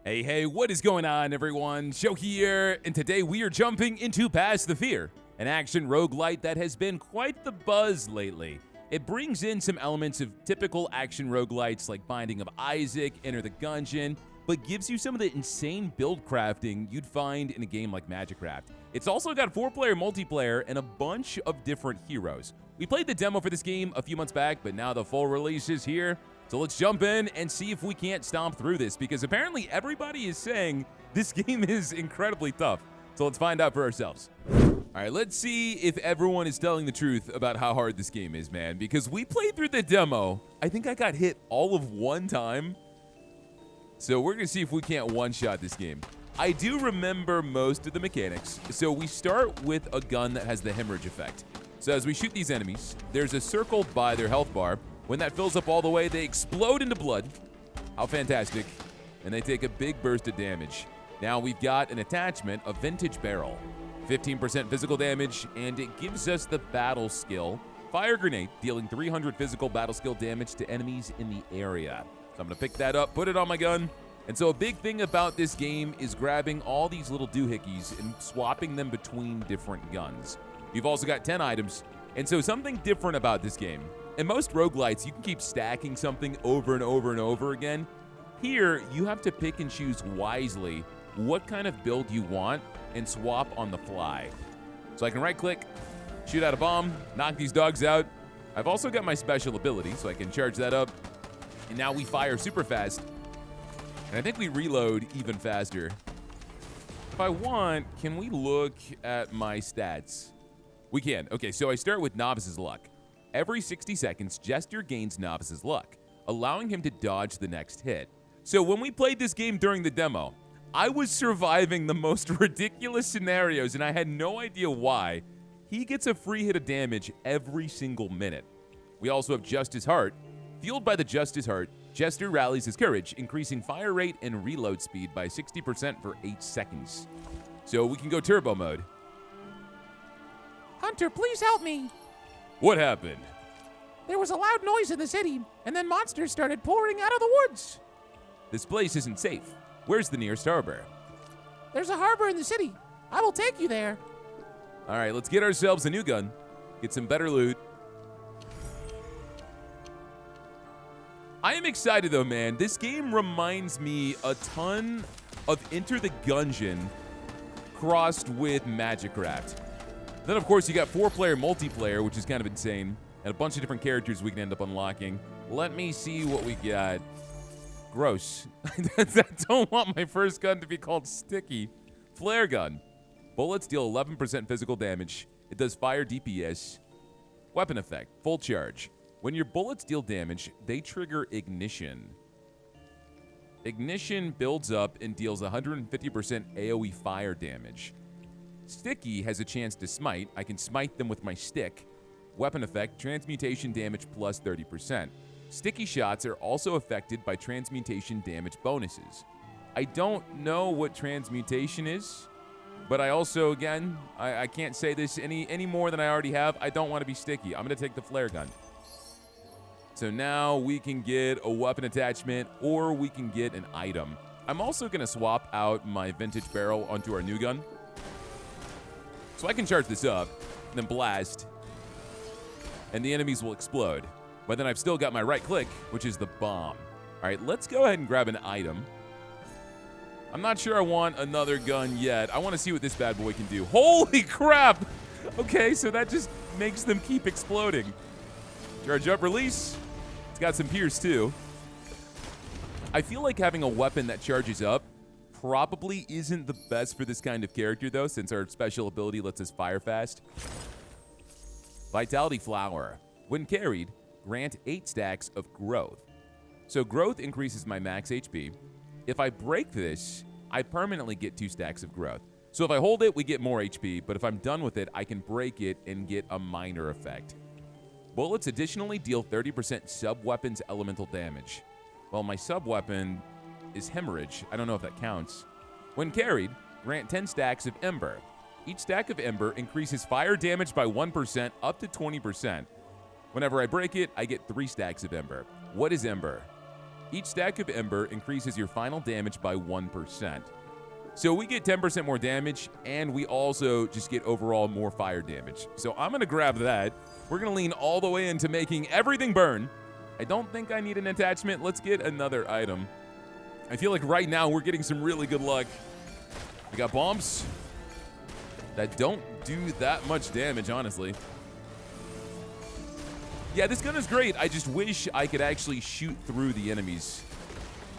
Hey, what is going on, everyone? Show here, and today we are jumping into Pass the Fear, an action roguelite that has been quite the buzz lately. It brings in some elements of typical action roguelites like Binding of Isaac, Enter the Gungeon, but gives you some of the insane build crafting you'd find in a game like Magicraft. It's also got 4-player multiplayer and a bunch of different heroes. We played the demo for this game a few months back, but now the full release is here. So let's jump in and see if we can't stomp through this, because apparently everybody is saying this game is incredibly tough. So let's find out for ourselves. All right, let's see if everyone is telling the truth about how hard this game is, man, because we played through the demo. I think I got hit all of one time. So we're going to see if we can't one-shot this game. I do remember most of the mechanics. So we start with a gun that has the hemorrhage effect. So as we shoot these enemies, there's a circle by their health bar. When that fills up all the way, they explode into blood. How fantastic. And they take a big burst of damage. Now we've got an attachment, a vintage barrel. 15% physical damage, and it gives us the battle skill. Fire grenade, dealing 300 physical battle skill damage to enemies in the area. So I'm going to pick that up, put it on my gun. And so a big thing about this game is grabbing all these little doohickeys and swapping them between different guns. You've also got 10 items. And so something different about this game. In most roguelites, you can keep stacking something over and over and over again. Here, you have to pick and choose wisely what kind of build you want and swap on the fly. So I can right-click, shoot out a bomb, knock these dogs out. I've also got my special ability, so I can charge that up. And now we fire super fast. And I think we reload even faster. If I want, can we look at my stats? We can. Okay, so I start with Novice's Luck. Every 60 seconds, Jester gains Novice's Luck, allowing him to dodge the next hit. So when we played this game during the demo, I was surviving the most ridiculous scenarios, and I had no idea why. He gets a free hit of damage every single minute. We also have Justice Heart. Fueled by the Justice Heart, Jester rallies his courage, increasing fire rate and reload speed by 60% for 8 seconds. So we can go turbo mode. Hunter, please help me. What happened? There was a loud noise in the city, and then monsters started pouring out of the woods. This place isn't safe. Where's the nearest harbor? There's a harbor in the city. I will take you there. All right, let's get ourselves a new gun. Get some better loot. I am excited, though, man. This game reminds me a ton of Enter the Gungeon crossed with Magicraft. Then, of course, you got 4-player multiplayer, which is kind of insane, and a bunch of different characters we can end up unlocking. Let me see what we got. Gross. I don't want my first gun to be called Sticky. Flare gun. Bullets deal 11% physical damage. It does fire DPS. Weapon effect. Full charge. When your bullets deal damage, they trigger ignition. Ignition builds up and deals 150% AoE fire damage. Sticky has a chance to smite. I can smite them with my stick. Weapon effect, transmutation damage plus 30%. Sticky shots are also affected by transmutation damage bonuses. I don't know what transmutation is, but I also, again, I can't say this any more than I already have. I don't want to be sticky. I'm going to take the flare gun. So now we can get a weapon attachment, or we can get an item. I'm also going to swap out my vintage barrel onto our new gun. So I can charge this up, and then blast, and the enemies will explode. But then I've still got my right click, which is the bomb. All right, let's go ahead and grab an item. I'm not sure I want another gun yet. I want to see what this bad boy can do. Holy crap! Okay, so that just makes them keep exploding. Charge up, release. It's got some pierce, too. I feel like having a weapon that charges up probably isn't the best for this kind of character, though, since our special ability lets us fire fast. Vitality Flower. When carried, grant 8 stacks of growth. So growth increases my max HP. If I break this, I permanently get 2 stacks of growth. So if I hold it, we get more HP, but if I'm done with it, I can break it and get a minor effect. Bullets additionally deal 30% sub-weapons elemental damage. Well, my sub-weapon is hemorrhage. I don't know if that counts. When carried, grant 10 stacks of ember. Each stack of ember increases fire damage by 1% up to 20%. Whenever I break it, I get 3 stacks of ember. What is ember? Each stack of Ember increases your final damage by 1%. So we get 10% more damage, and we also just get overall more fire damage. So I'm going to grab that. We're going to lean all the way into making everything burn. I don't think I need an attachment. Let's get another item. I feel like right now we're getting some really good luck. We got bombs that don't do that much damage, honestly. Yeah, this gun is great. I just wish I could actually shoot through the enemies.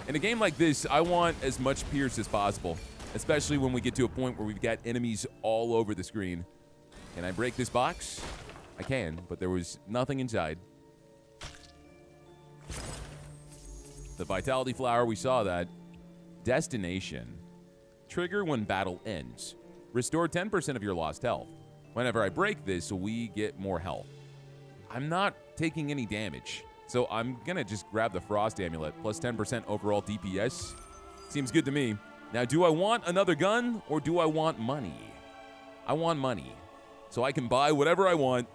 In a game like this, I want as much pierce as possible, especially when we get to a point where we've got enemies all over the screen. Can I break this box? I can, but there was nothing inside. The Vitality Flower, we saw that. Destination. Trigger when battle ends. Restore 10% of your lost health. Whenever I break this, we get more health. I'm not taking any damage, so I'm going to just grab the Frost Amulet, plus 10% overall DPS. Seems good to me. Now, do I want another gun, or do I want money? I want money, so I can buy whatever I want.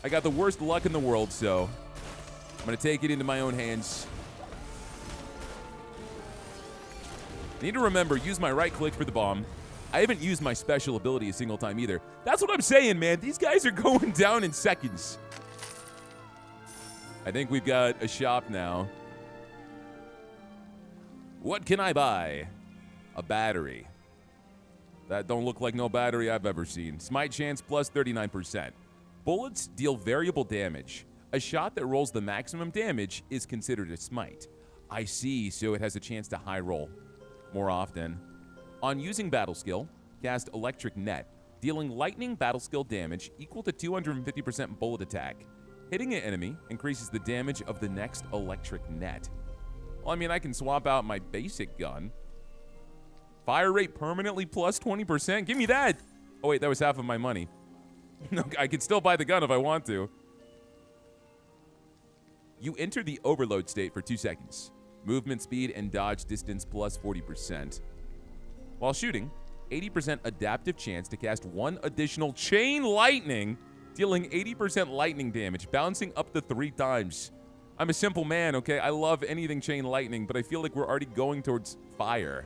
I got the worst luck in the world, so I'm going to take it into my own hands. Need to remember, use my right click for the bomb. I haven't used my special ability a single time either. That's what I'm saying, man. These guys are going down in seconds. I think we've got a shop now. What can I buy? A battery. That don't look like no battery I've ever seen. Smite chance plus 39%. Bullets deal variable damage. A shot that rolls the maximum damage is considered a smite. I see, so it has a chance to high roll more often. On using battle skill, cast Electric Net, dealing lightning battle skill damage equal to 250% bullet attack. Hitting an enemy increases the damage of the next Electric Net. Well, I mean, I can swap out my basic gun. Fire rate permanently plus 20%? Give me that! Oh wait, that was half of my money. No, I can still buy the gun if I want to. You enter the overload state for 2 seconds. Movement speed and dodge distance plus 40%. While shooting, 80% adaptive chance to cast 1 additional chain lightning, dealing 80% lightning damage, bouncing up to 3 times. I'm a simple man, okay? I love anything chain lightning, but I feel like we're already going towards fire.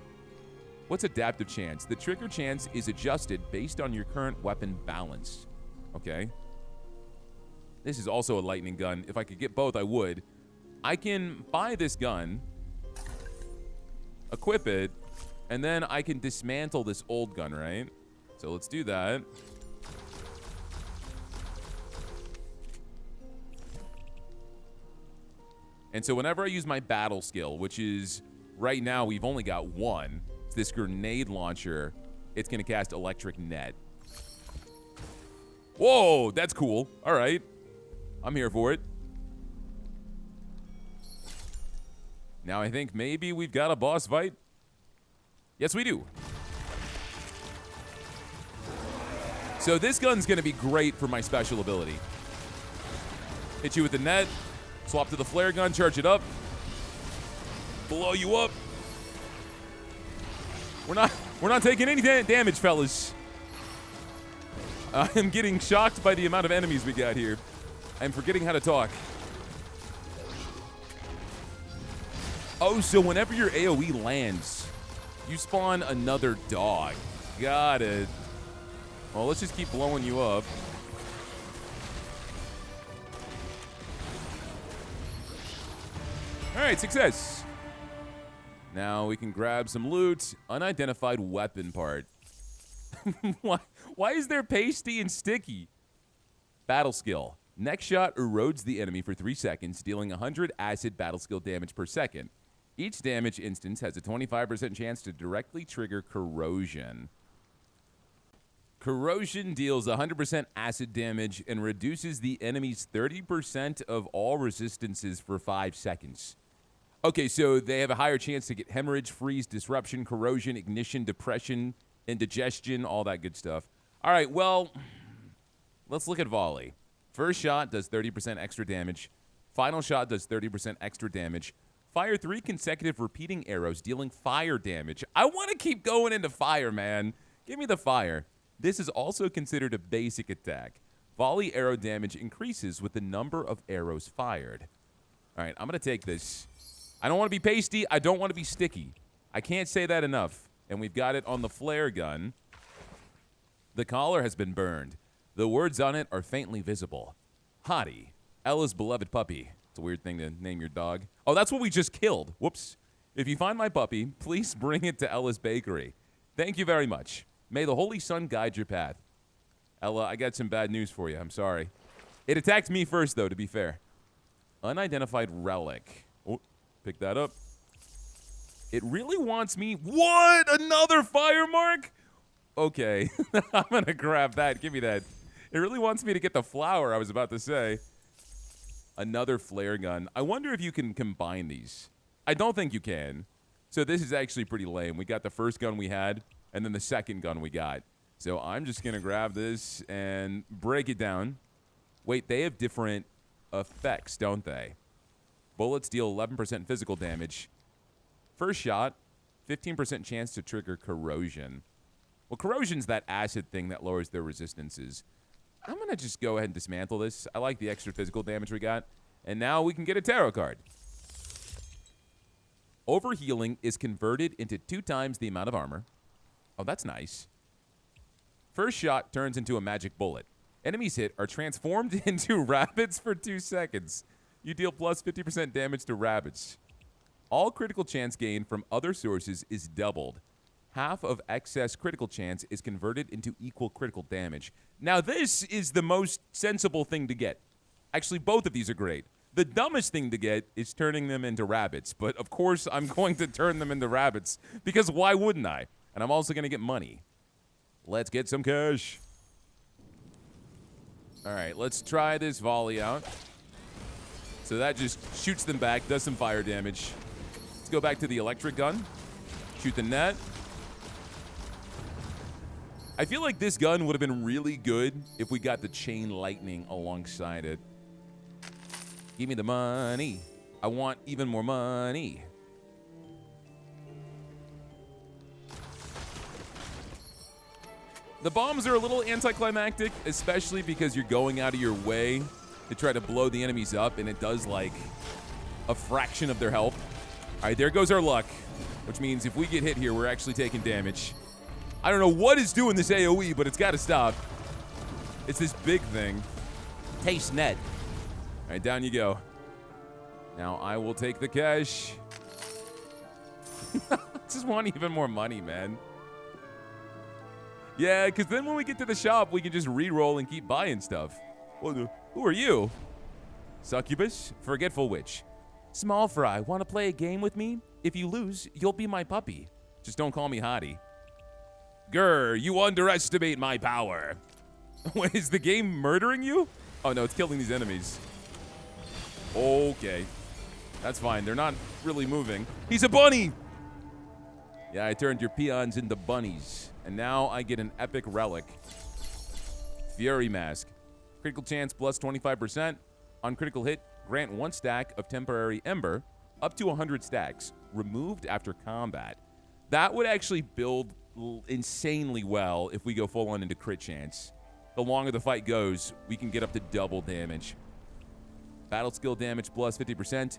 What's adaptive chance? The trigger chance is adjusted based on your current weapon balance. Okay. This is also a lightning gun. If I could get both, I would. I can buy this gun, equip it, and then I can dismantle this old gun, right? So let's do that. And so whenever I use my battle skill, which is right now we've only got 1, it's this grenade launcher, it's going to cast Electric Net. Whoa, that's cool. All right. I'm here for it. Now I think maybe we've got a boss fight. Yes, we do. So this gun's going to be great for my special ability. Hit you with the net. Swap to the flare gun, charge it up. Blow you up. We're not taking any damage, fellas. I am getting shocked by the amount of enemies we got here. I'm forgetting how to talk. Oh, so whenever your AoE lands, you spawn another dog. Got it. Well, let's just keep blowing you up. All right, success. Now we can grab some loot. Unidentified weapon part. Why is there pasty and sticky? Battle skill. Next shot erodes the enemy for 3 seconds, dealing 100 acid battle skill damage per second. Each damage instance has a 25% chance to directly trigger corrosion. Corrosion deals 100% acid damage and reduces the enemy's 30% of all resistances for 5 seconds. Okay, so they have a higher chance to get hemorrhage, freeze, disruption, corrosion, ignition, depression, indigestion, all that good stuff. All right, well, let's look at volley. First shot does 30% extra damage. Final shot does 30% extra damage. Fire 3 consecutive repeating arrows, dealing fire damage. I want to keep going into fire, man. Give me the fire. This is also considered a basic attack. Volley arrow damage increases with the number of arrows fired. All right, I'm going to take this. I don't want to be pasty. I don't want to be sticky. I can't say that enough. And we've got it on the flare gun. The collar has been burned. The words on it are faintly visible. Hottie, Ella's beloved puppy. It's a weird thing to name your dog. Oh, that's what we just killed. Whoops. If you find my puppy, please bring it to Ella's bakery. Thank you very much. May the Holy Sun guide your path. Ella, I got some bad news for you. I'm sorry. It attacked me first, though, to be fair. Unidentified relic. Oh, pick that up. It really wants me. What? Another fire mark? Okay. I'm going to grab that. Give me that. It really wants me to get the flower, I was about to say. Another flare gun. I wonder if you can combine these. I don't think you can. So this is actually pretty lame. We got the first gun we had, and then the second gun we got. So I'm just going to grab this and break it down. Wait, they have different effects, don't they? Bullets deal 11% physical damage. First shot, 15% chance to trigger corrosion. Well, corrosion's that acid thing that lowers their resistances. I'm going to just go ahead and dismantle this. I like the extra physical damage we got. And now we can get a tarot card. Overhealing is converted into 2 times the amount of armor. Oh, that's nice. First shot turns into a magic bullet. Enemies hit are transformed into rabbits for 2 seconds. You deal plus 50% damage to rabbits. All critical chance gained from other sources is doubled. Half of excess critical chance is converted into equal critical damage. Now, this is the most sensible thing to get. Actually, both of these are great. The dumbest thing to get is turning them into rabbits. But, of course, I'm going to turn them into rabbits because why wouldn't I? And I'm also going to get money. Let's get some cash. All right, let's try this volley out. So that just shoots them back, does some fire damage. Let's go back to the electric gun. Shoot the net. I feel like this gun would have been really good if we got the chain lightning alongside it. Give me the money. I want even more money. The bombs are a little anticlimactic, especially because you're going out of your way to try to blow the enemies up, and it does, like, a fraction of their health. All right, there goes our luck, which means if we get hit here, we're actually taking damage. I don't know what is doing this AoE, but it's got to stop. It's this big thing. Taste net. All right, down you go. Now I will take the cash. Just want even more money, man. Yeah, because then when we get to the shop, we can just re-roll and keep buying stuff. Well, who are you? Succubus? Forgetful Witch. Small Fry, want to play a game with me? If you lose, you'll be my puppy. Just don't call me Hottie. Grr, you underestimate my power. Wait, is the game murdering you? Oh, no, it's killing these enemies. Okay. That's fine. They're not really moving. He's a bunny! Yeah, I turned your peons into bunnies. And now I get an epic relic. Fury Mask. Critical chance plus 25%. On critical hit, grant 1 stack of temporary ember, up to 100 stacks, removed after combat. That would actually build insanely well if we go full on into crit chance. The longer the fight goes, we can get up to double damage. Battle skill damage plus 50%.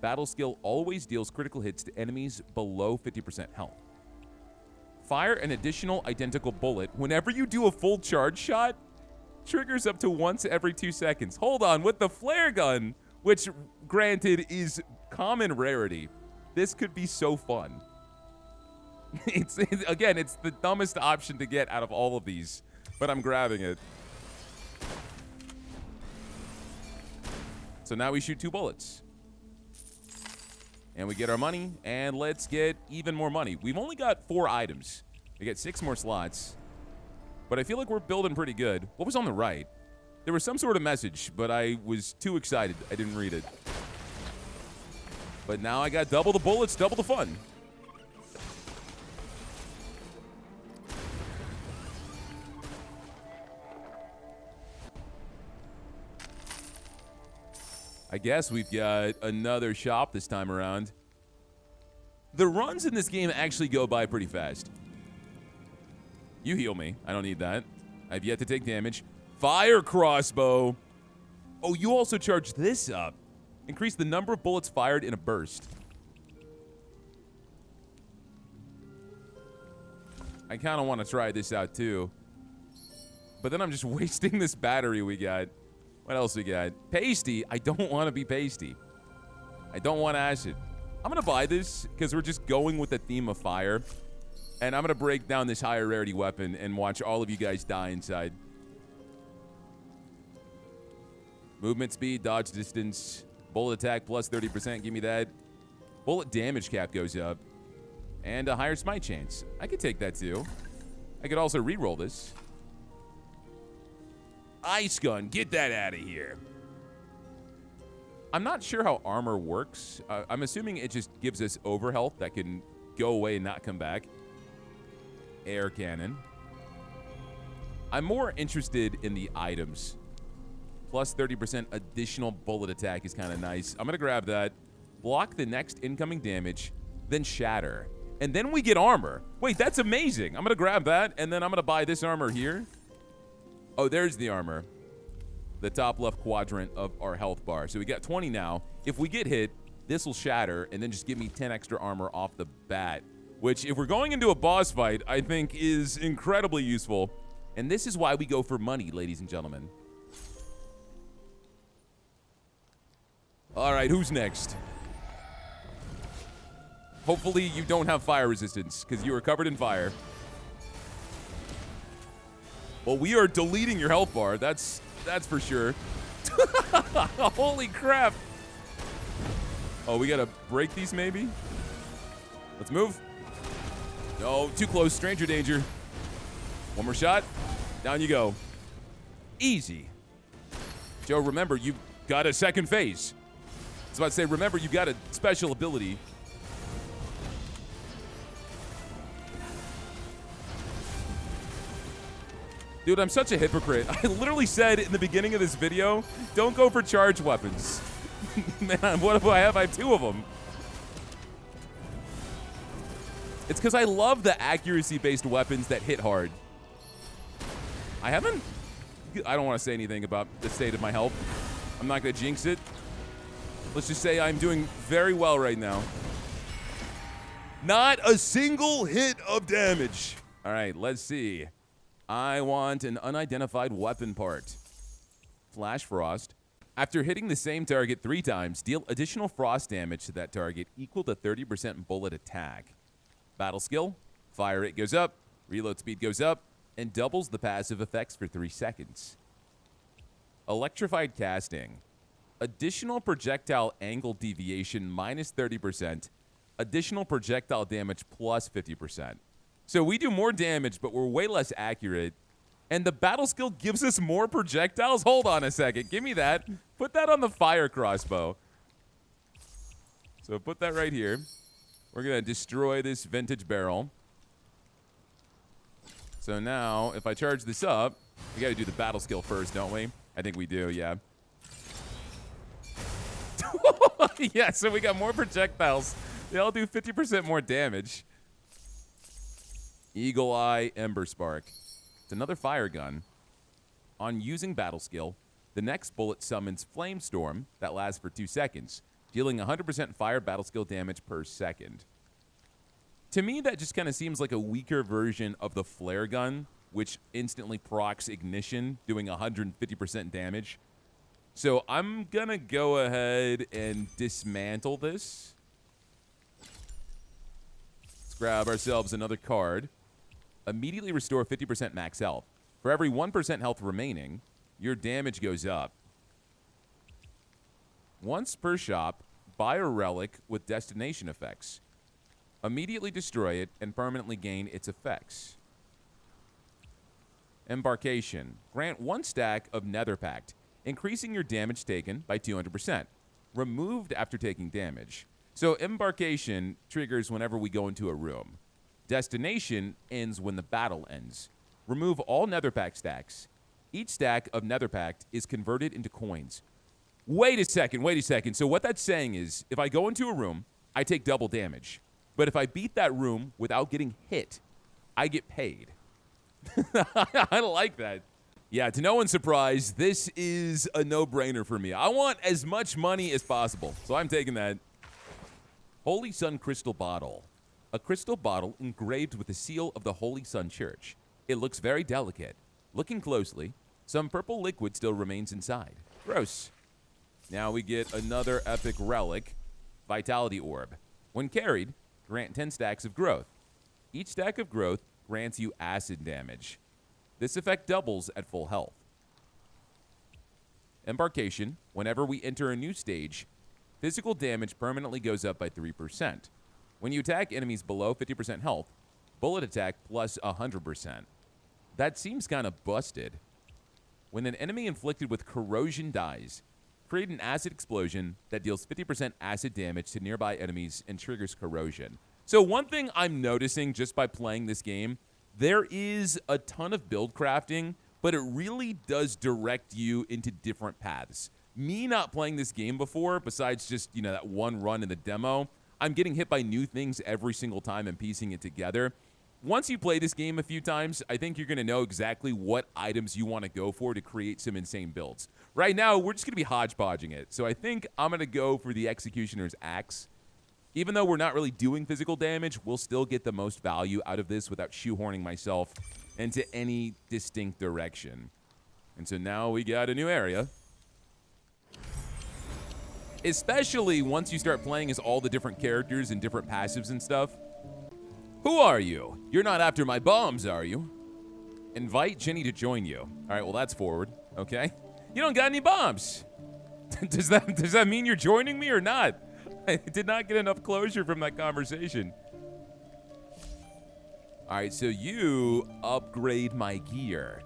Battle skill always deals critical hits to enemies below 50% health. Fire an additional identical bullet whenever you do a full charge shot. Triggers up to once every 2 seconds. Hold on, with the flare gun, which granted is common rarity, this could be so fun. Again, it's the dumbest option to get out of all of these, but I'm grabbing it. So now we shoot 2 bullets. And we get our money, and let's get even more money. We've only got 4 items. We get 6 more slots. But I feel like we're building pretty good. What was on the right? There was some sort of message, but I was too excited. I didn't read it. But now I got double the bullets, double the fun. I guess we've got another shop this time around. The runs in this game actually go by pretty fast. You heal me. I don't need that. I've yet to take damage. Fire crossbow. Oh, you also charge this up. Increase the number of bullets fired in a burst. I kind of want to try this out too. But then I'm just wasting this battery we got. What else we got? Pasty. I don't want to be pasty. I don't want acid. I'm going to buy this because we're just going with the theme of fire. And I'm going to break down this higher rarity weapon and watch all of you guys die inside. Movement speed, dodge distance, bullet attack plus 30%. Give me that. Bullet damage cap goes up. And a higher smite chance. I could take that too. I could also re-roll this. Ice gun, get that out of here. I'm not sure how armor works. I'm assuming it just gives us overhealth that can go away and not come back. Air cannon. I'm more interested in the items. Plus 30% additional bullet attack is kind of nice. I'm going to grab that. Block the next incoming damage, then shatter. And then we get armor. Wait, that's amazing. I'm going to grab that, and then I'm going to buy this armor here. Oh, there's the armor. The top left quadrant of our health bar. So we got 20 now. If we get hit, this will shatter, and then just give me 10 extra armor off the bat. Which, if we're going into a boss fight, I think is incredibly useful. And this is why we go for money, ladies and gentlemen. All right, who's next? Hopefully you don't have fire resistance, because you are covered in fire. Well, we are deleting your health bar. That's for sure. Holy crap. Oh, we got to break these maybe? Let's move. No, too close. Stranger danger. One more shot. Down you go. Easy. Joe, remember, you've got a second phase. I was about to say, remember, you've got a special ability. Dude, I'm such a hypocrite. I literally said in the beginning of this video, don't go for charge weapons. Man, what do I have? I have 2 of them. It's because I love the accuracy-based weapons that hit hard. I don't want to say anything about the state of my health. I'm not going to jinx it. Let's just say I'm doing very well right now. Not a single hit of damage. All right, let's see. I want an unidentified weapon part. Flash Frost. After hitting the same target 3 times, deal additional frost damage to that target equal to 30% bullet attack. Battle skill. Fire rate goes up, reload speed goes up, and doubles the passive effects for 3 seconds. Electrified casting. Additional projectile angle deviation minus 30%. Additional projectile damage plus 50%. So we do more damage, but we're way less accurate. And the battle skill gives us more projectiles? Hold on a second. Give me that. Put that on the fire crossbow. So put that right here. We're going to destroy this vintage barrel. So now, if I charge this up, we got to do the battle skill first, don't we? I think we do, yeah. Yeah, so we got more projectiles. They all do 50% more damage. Eagle Eye Ember Spark. It's another fire gun. On using battle skill, the next bullet summons Flame Storm that lasts for 2 seconds, dealing 100% fire battle skill damage per second. To me, that just kind of seems like a weaker version of the flare gun, which instantly procs ignition, doing 150% damage. So I'm going to go ahead and dismantle this. Let's grab ourselves another card. Immediately restore 50% max health. For every 1% health remaining, your damage goes up. Once per shop, buy a relic with destination effects. Immediately destroy it and permanently gain its effects. Embarkation. Grant 1 stack of Nether Pact, increasing your damage taken by 200%. Removed after taking damage. So Embarkation triggers whenever we go into a room. Destination ends when the battle ends. Remove all Nether Pact stacks. Each stack of Nether Pact is converted into coins. Wait a second. So what that's saying is, if I go into a room, I take double damage. But if I beat that room without getting hit, I get paid. I like that. Yeah, to no one's surprise, this is a no-brainer for me. I want as much money as possible, so I'm taking that. Holy Sun Crystal Bottle. A crystal bottle engraved with the seal of the Holy Sun Church. It looks very delicate. Looking closely, some purple liquid still remains inside. Gross. Now we get another epic relic, Vitality Orb. When carried, grant 10 stacks of growth. Each stack of growth grants you acid damage. This effect doubles at full health. Embarkation. Whenever we enter a new stage, physical damage permanently goes up by 3%. When you attack enemies below 50% health, bullet attack plus 100%. That seems kind of busted. When an enemy inflicted with corrosion dies, create an acid explosion that deals 50% acid damage to nearby enemies and triggers corrosion. So one thing I'm noticing just by playing this game, there is a ton of build crafting, but it really does direct you into different paths. Me not playing this game before, besides just, that one run in the demo, I'm getting hit by new things every single time and piecing it together. Once you play this game a few times, I think you're going to know exactly what items you want to go for to create some insane builds. Right now, we're just going to be hodgepodging it. So I think I'm going to go for the Executioner's Axe. Even though we're not really doing physical damage, we'll still get the most value out of this without shoehorning myself into any distinct direction. And so now we got a new area. Especially once you start playing as all the different characters and different passives and stuff. Who are you? You're not after my bombs, are you? Invite Jenny to join you. All right, well, that's forward, okay? You don't got any bombs. Does that mean you're joining me or not? I did not get enough closure from that conversation. All right, so you upgrade my gear,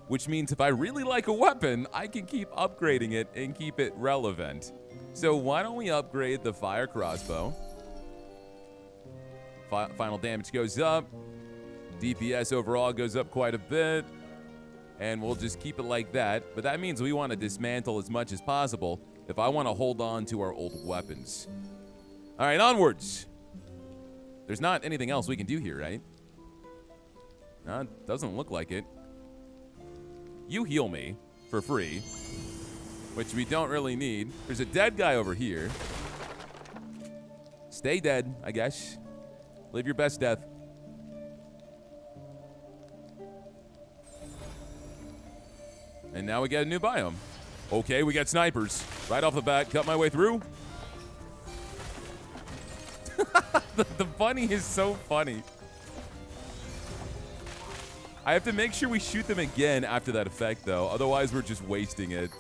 which means if I really like a weapon, I can keep upgrading it and keep it relevant. So why don't we upgrade the fire crossbow? Final damage goes up. DPS overall goes up quite a bit. And we'll just keep it like that. But that means we want to dismantle as much as possible if I want to hold on to our old weapons. All right, onwards. There's not anything else we can do here, right? No, it doesn't look like it. You heal me for free, which we don't really need. There's a dead guy over here. Stay dead, I guess. Live your best death. And now we got a new biome. Okay, we got snipers. Right off the bat, cut my way through. The bunny is so funny. I have to make sure we shoot them again after that effect, though. Otherwise, we're just wasting it.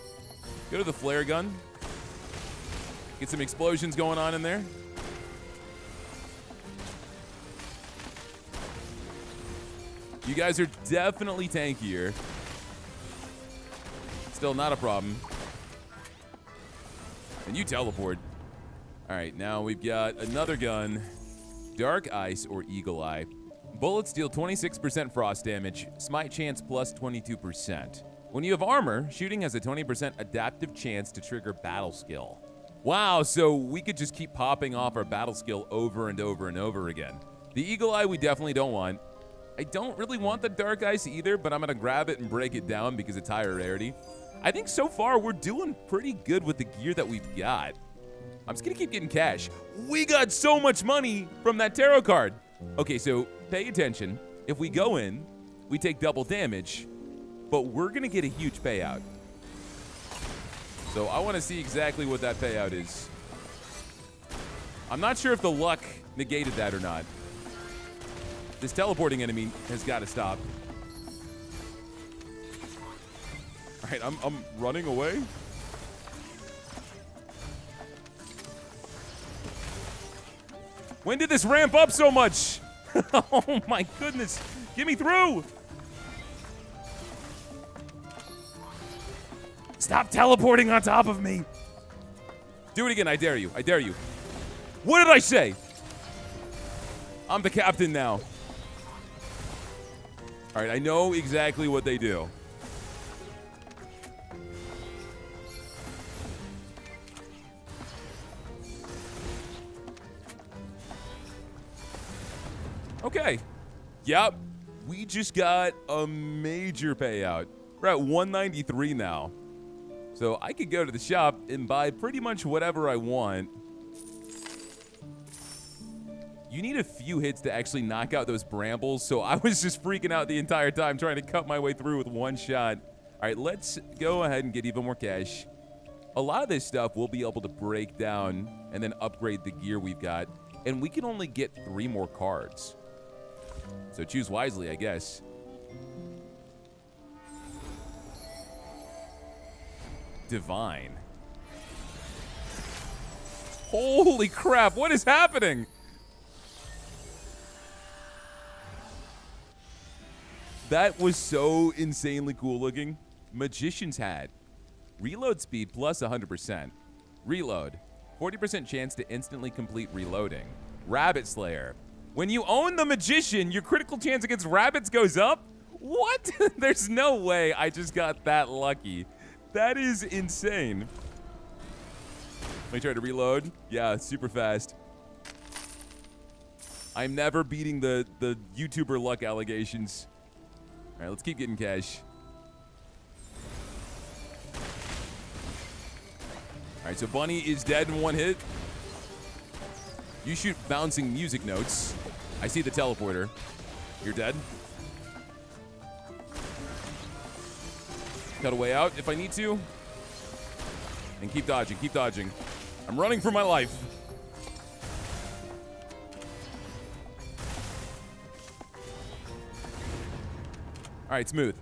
Go to the flare gun. Get some explosions going on in there. You guys are definitely tankier. Still not a problem. And you teleport. All right, now we've got another gun. Dark Ice or Eagle Eye. Bullets deal 26% frost damage. Smite chance plus 22%. When you have armor, shooting has a 20% adaptive chance to trigger battle skill. Wow, so we could just keep popping off our battle skill over and over and over again. The Eagle Eye we definitely don't want. I don't really want the Dark Ice either, but I'm going to grab it and break it down because it's higher rarity. I think so far we're doing pretty good with the gear that we've got. I'm just going to keep getting cash. We got so much money from that tarot card. Okay, so pay attention. If we go in, we take double damage, but we're going to get a huge payout. So I want to see exactly what that payout is. I'm not sure if the luck negated that or not. This teleporting enemy has got to stop. All right, I'm running away. When did this ramp up so much? Oh my goodness. Get me through. Stop teleporting on top of me. Do it again. I dare you. I dare you. What did I say? I'm the captain now. All right, I know exactly what they do. Okay. Yep. We just got a major payout. We're at 193 now. So I could go to the shop and buy pretty much whatever I want. You need a few hits to actually knock out those brambles, so I was just freaking out the entire time trying to cut my way through with one shot. All right, let's go ahead and get even more cash. A lot of this stuff we'll be able to break down and then upgrade the gear we've got, and we can only get 3 more cards. So choose wisely, I guess. Divine. Holy crap, what is happening? That was so insanely cool looking. Magician's Hat. Reload speed plus 100%. Reload. 40% chance to instantly complete reloading. Rabbit Slayer. When you own the Magician, your critical chance against rabbits goes up? What? There's no way I just got that lucky. That is insane. Let me try to reload. Yeah, super fast. I'm never beating the YouTuber luck allegations. All right, let's keep getting cash. All right, so Bunny is dead in 1 hit. You shoot bouncing music notes. I see the teleporter. You're dead. Cut a way out if I need to. And keep dodging, keep dodging. I'm running for my life. All right, smooth.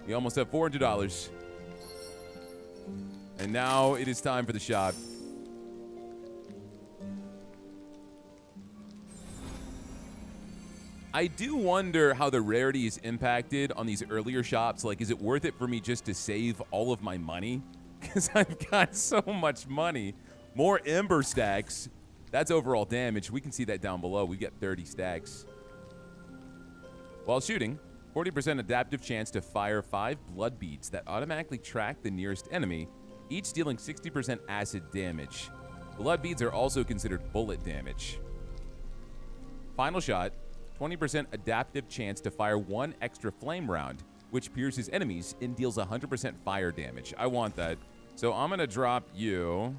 We almost have $400. And now it is time for the shop. I do wonder how the rarity is impacted on these earlier shops. Like, is it worth it for me just to save all of my money? Because I've got so much money. More Ember stacks. That's overall damage. We can see that down below. We've got 30 stacks. While shooting, 40% adaptive chance to fire 5 blood beads that automatically track the nearest enemy, each dealing 60% acid damage. Blood beads are also considered bullet damage. Final shot, 20% adaptive chance to fire 1 extra flame round, which pierces enemies and deals 100% fire damage. I want that. So I'm going to drop you.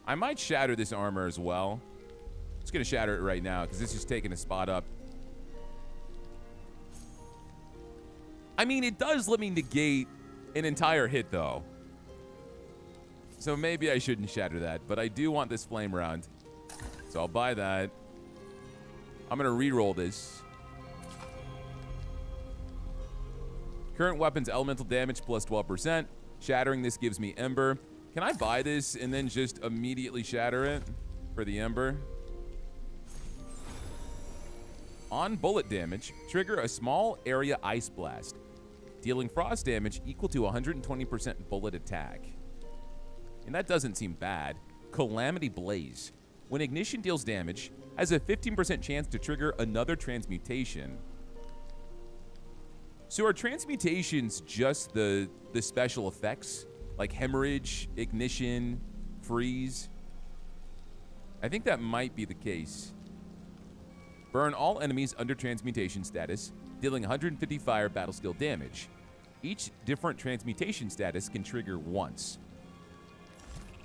I might shatter this armor as well. Just going to shatter it right now because this is taking a spot up. I mean, it does let me negate an entire hit, though. So maybe I shouldn't shatter that, but I do want this flame round. So I'll buy that. I'm going to re-roll this. Current weapons elemental damage plus 12%. Shattering this gives me Ember. Can I buy this and then just immediately shatter it for the Ember? On bullet damage, trigger a small area ice blast, dealing frost damage equal to 120% bullet attack. And that doesn't seem bad. Calamity Blaze. When ignition deals damage, has a 15% chance to trigger another transmutation. So are transmutations just the special effects? Like hemorrhage, ignition, freeze? I think that might be the case. Burn all enemies under transmutation status, dealing 150 fire battle skill damage. Each different transmutation status can trigger once.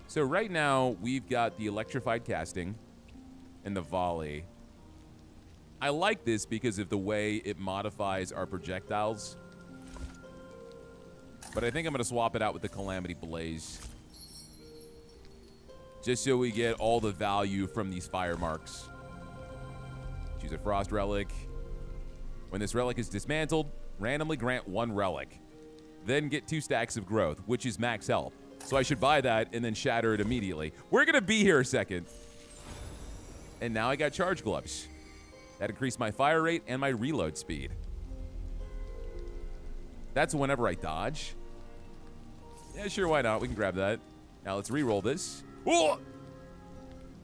So right now, we've got the electrified casting and the volley. I like this because of the way it modifies our projectiles. But I think I'm going to swap it out with the Calamity Blaze. Just so we get all the value from these fire marks. Choose a Frost Relic. When this relic is dismantled, randomly grant 1 relic. Then get 2 stacks of growth, which is max health. So I should buy that and then shatter it immediately. We're going to be here a second. And now I got charge gloves. That increased my fire rate and my reload speed. That's whenever I dodge. Yeah, sure, why not? We can grab that. Now let's re-roll this. Whoa!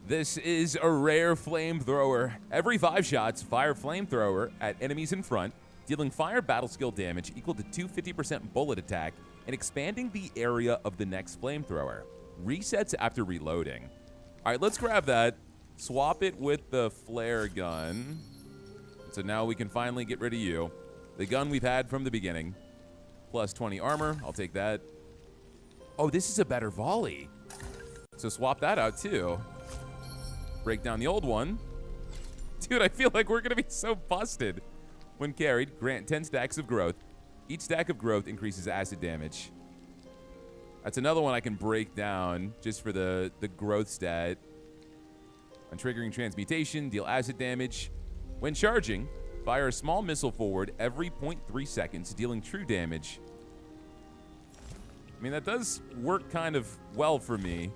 This is a rare flamethrower. Every 5 shots, fire flamethrower at enemies in front, dealing fire battle skill damage equal to 250% bullet attack and expanding the area of the next flamethrower. Resets after reloading. All right, let's grab that. Swap it with the flare gun. So now we can finally get rid of you. The gun we've had from the beginning. Plus 20 armor. I'll take that. Oh, this is a better volley. So swap that out, too. Break down the old one. Dude, I feel like we're going to be so busted. When carried, grant 10 stacks of growth. Each stack of growth increases acid damage. That's another one I can break down just for the growth stat. On triggering transmutation, deal acid damage. When charging, fire a small missile forward every 0.3 seconds, dealing true damage. I mean, that does work kind of well for me.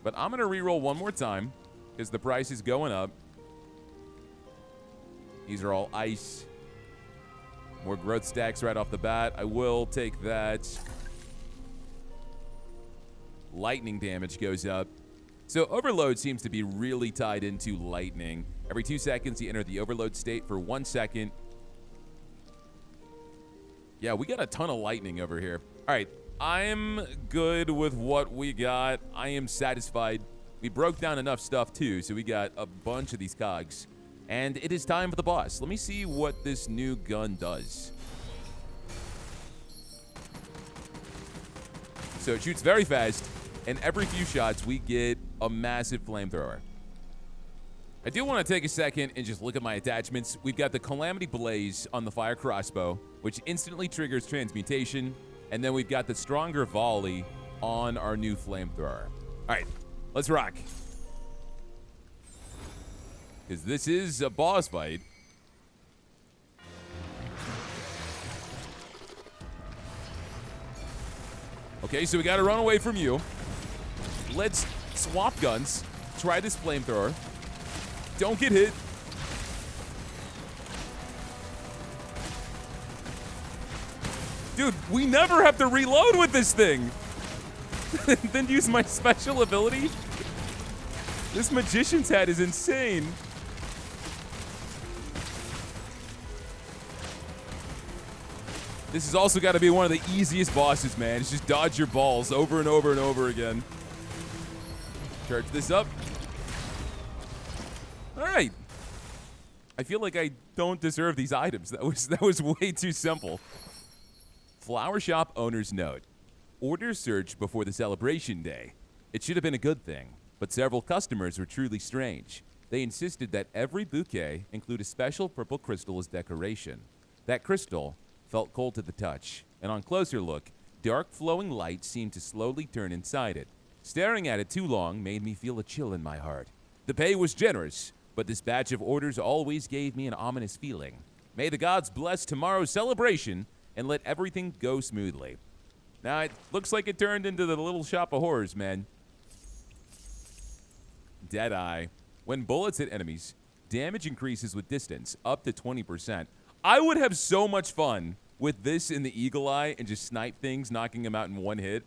But I'm going to reroll one more time because the price is going up. These are all ice. More growth stacks right off the bat. I will take that. Lightning damage goes up. So overload seems to be really tied into lightning. Every 2 seconds, you enter the overload state for 1 second. Yeah, we got a ton of lightning over here. All right, I'm good with what we got. I am satisfied. We broke down enough stuff, too, so we got a bunch of these cogs. And it is time for the boss. Let me see what this new gun does. So it shoots very fast, and every few shots, we get a massive flamethrower. I do want to take a second and just look at my attachments. We've got the Calamity Blaze on the fire crossbow, which instantly triggers transmutation, and then we've got the stronger volley on our new flamethrower. All right, let's rock. Because this is a boss fight. Okay, so we got to run away from you. Let's swap guns. Try this flamethrower. Don't get hit. Dude, we never have to reload with this thing. Then use my special ability. This magician's hat is insane. This has also got to be one of the easiest bosses, man. It's just dodge your balls over and over and over again. Charge this up. All right. I feel like I don't deserve these items. That was way too simple. Flower shop owner's note. Orders surged before the celebration day. It should have been a good thing, but several customers were truly strange. They insisted that every bouquet include a special purple crystal as decoration. That crystal felt cold to the touch, and on closer look, dark flowing light seemed to slowly turn inside it. Staring at it too long made me feel a chill in my heart. The pay was generous, but this batch of orders always gave me an ominous feeling. May the gods bless tomorrow's celebration and let everything go smoothly. Now, it looks like it turned into the little shop of horrors, man. Deadeye. When bullets hit enemies, damage increases with distance, up to 20%. I would have so much fun with this in the Eagle Eye and just snipe things, knocking them out in one hit.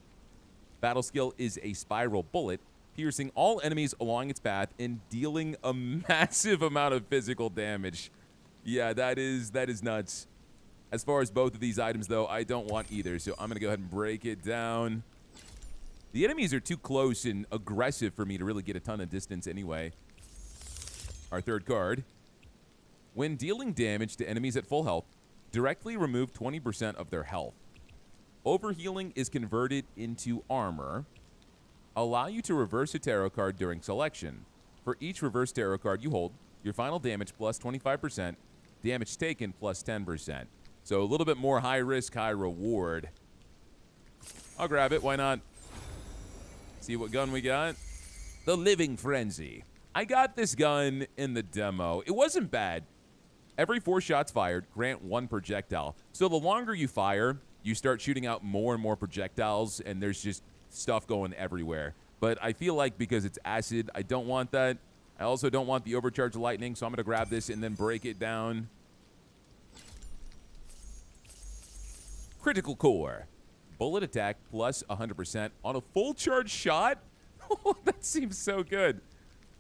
Battle skill is a spiral bullet, piercing all enemies along its path and dealing a massive amount of physical damage. Yeah, that is nuts. As far as both of these items, though, I don't want either, so I'm going to go ahead and break it down. The enemies are too close and aggressive for me to really get a ton of distance anyway. Our third card. When dealing damage to enemies at full health, directly remove 20% of their health. Overhealing is converted into armor. Allow you to reverse a tarot card during selection. For each reverse tarot card you hold, your final damage plus 25%, damage taken plus 10%. So a little bit more high risk, high reward. I'll grab it, why not? See what gun we got? The Living Frenzy. I got this gun in the demo. It wasn't bad. Every 4 shots fired, grant 1 projectile. So the longer you fire, you start shooting out more and more projectiles, and there's just stuff going everywhere. But I feel like because it's acid, I don't want that. I also don't want the overcharged lightning, so I'm going to grab this and then break it down. Critical core. Bullet attack plus 100% on a full charge shot? Oh, that seems so good.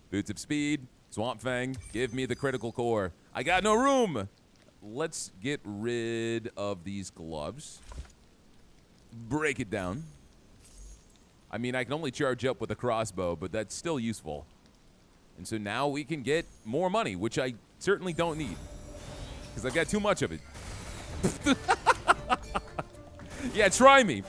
Boots of speed. Swamp Fang, give me the critical core. I got no room. Let's get rid of these gloves. Break it down. I mean, I can only charge up with a crossbow, but that's still useful. And so now we can get more money, which I certainly don't need because I've got too much of it. Yeah, try me.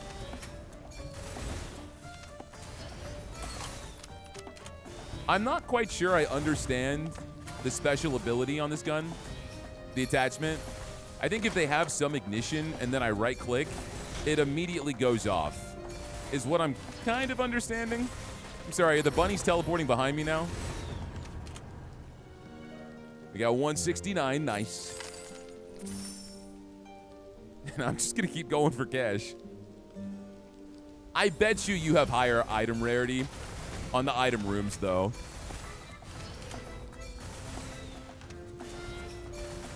I'm not quite sure I understand the special ability on this gun, the attachment. I think if they have some ignition and then I right-click, it immediately goes off, is what I'm kind of understanding. I'm sorry, are the bunnies teleporting behind me now? We got 169, nice. And I'm just gonna keep going for cash. I bet you have higher item rarity on the item rooms, though.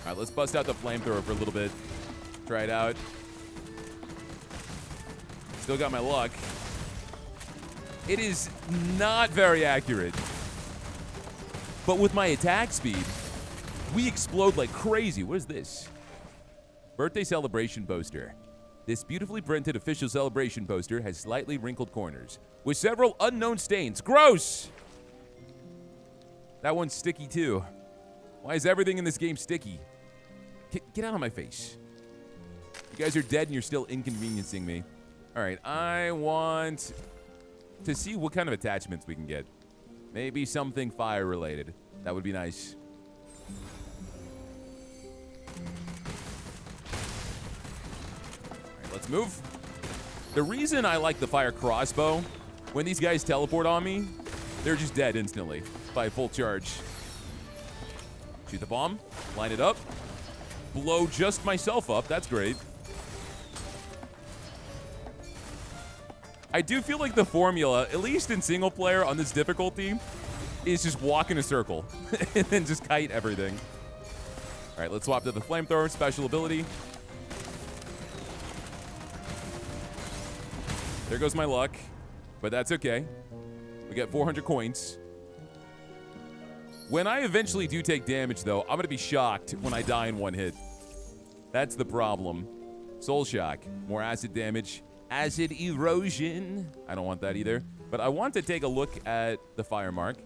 All right, let's bust out the flamethrower for a little bit. Try it out. Still got my luck. It is not very accurate. But with my attack speed, we explode like crazy. What is this? Birthday celebration poster. This beautifully printed official celebration poster has slightly wrinkled corners with several unknown stains. Gross! That one's sticky too. Why is everything in this game sticky? Get out of my face. You guys are dead and you're still inconveniencing me. All right, I want to see what kind of attachments we can get. Maybe something fire related. That would be nice. Let's move. The reason I like the fire crossbow, when these guys teleport on me, they're just dead instantly by full charge. Shoot the bomb, line it up, blow just myself up. That's great. I do feel like the formula, at least in single player on this difficulty, is just walk in a circle and then just kite everything. All right, let's swap to the flamethrower, special ability. There goes my luck, but that's okay. We got 400 coins. When I eventually do take damage, though, I'm going to be shocked when I die in one hit. That's the problem. Soul shock, more acid damage, acid erosion. I don't want that either, but I want to take a look at the fire mark.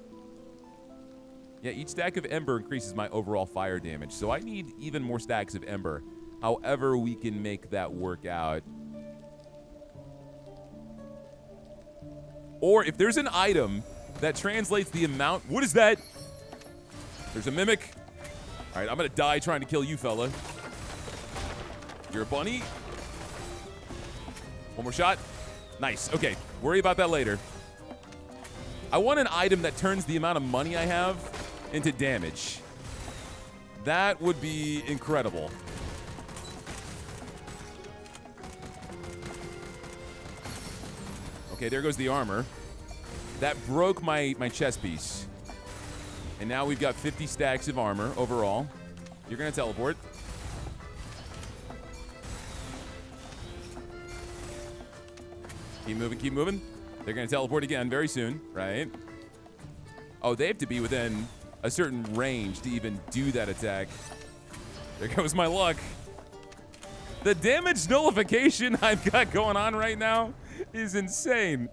Yeah, each stack of ember increases my overall fire damage, so I need even more stacks of ember. However we can make that work out. Or if there's an item that translates the amount... What is that? There's a mimic. All right, I'm going to die trying to kill you, fella. You're a bunny. One more shot. Nice. Okay, worry about that later. I want an item that turns the amount of money I have into damage. That would be incredible. Okay, there goes the armor. That broke my chest piece. And now we've got 50 stacks of armor overall. You're going to teleport. Keep moving, keep moving. They're going to teleport again very soon, right? Oh, they have to be within a certain range to even do that attack. There goes my luck. The damage nullification I've got going on right now is insane.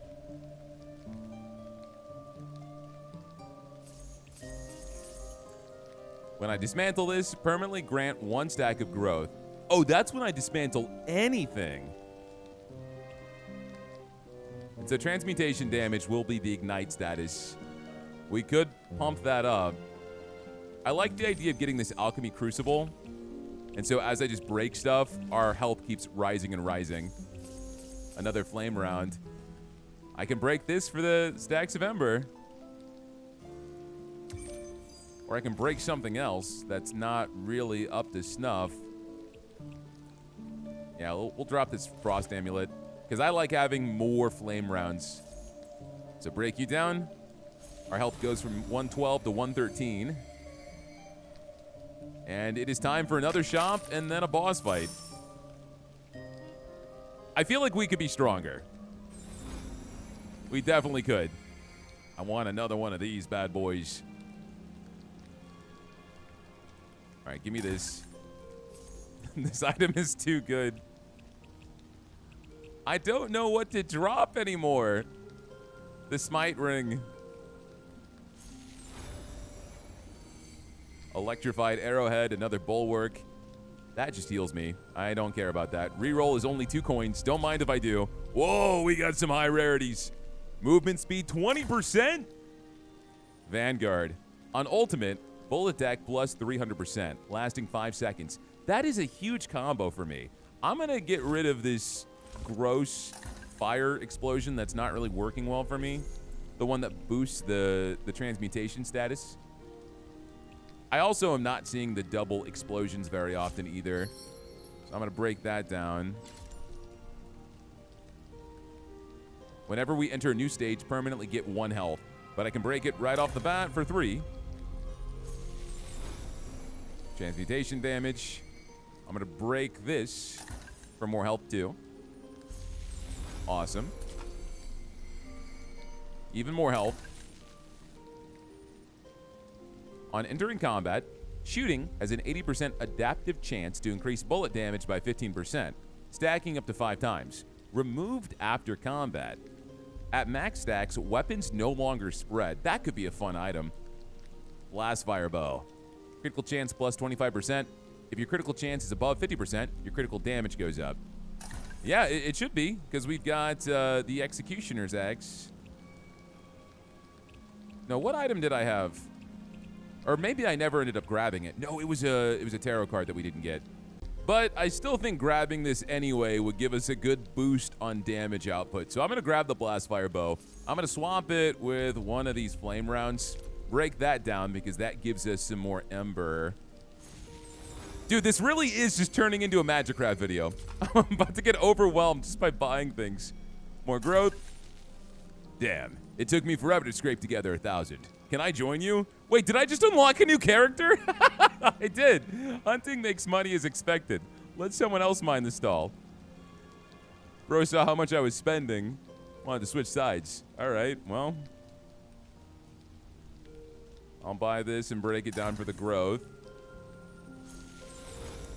When I dismantle this, permanently grant 1 stack of growth. Oh, that's when I dismantle anything. And so transmutation damage will be the ignite status. We could pump that up. I like the idea of getting this alchemy crucible. And so as I just break stuff, our health keeps rising and rising. Another flame round. I can break this for the stacks of ember. Or I can break something else that's not really up to snuff. Yeah, we'll drop this frost amulet because I like having more flame rounds. So break you down. Our health goes from 112 to 113. And it is time for another shop and then a boss fight. I feel like we could be stronger. We definitely could. I want another one of these bad boys. All right, give me this. This item is too good. I don't know what to drop anymore. The smite ring. Electrified arrowhead, another bulwark. That just heals me. I don't care about that. Reroll is only 2 coins. Don't mind if I do. Whoa, we got some high rarities. Movement speed 20%? Vanguard. On ultimate, bullet deck plus 300%, lasting 5 seconds. That is a huge combo for me. I'm going to get rid of this gross fire explosion that's not really working well for me. The one that boosts the transmutation status. I also am not seeing the double explosions very often either. So I'm going to break that down. Whenever we enter a new stage, permanently get 1 health. But I can break it right off the bat for 3. Transmutation damage. I'm going to break this for more health too. Awesome. Even more health. On entering combat, shooting has an 80% adaptive chance to increase bullet damage by 15%, stacking up to 5 times. Removed after combat. At max stacks, weapons no longer spread. That could be a fun item. Blast fire bow. Critical chance plus 25%. If your critical chance is above 50%, your critical damage goes up. Yeah, it should be, because we've got the Executioner's Axe. No, what item did I have? Or maybe I never ended up grabbing it. No, it was a tarot card that we didn't get. But I still think grabbing this anyway would give us a good boost on damage output. So I'm going to grab the Blast Fire Bow. I'm going to swap it with one of these flame rounds. Break that down because that gives us some more Ember. Dude, this really is just turning into a Magicraft video. I'm about to get overwhelmed just by buying things. More growth. Damn, it took me forever to scrape together 1,000. Can I join you? Wait, did I just unlock a new character? I did. Hunting makes money as expected. Let someone else mine the stall. Bro saw how much I was spending. Wanted to switch sides. All right, well. I'll buy this and break it down for the growth.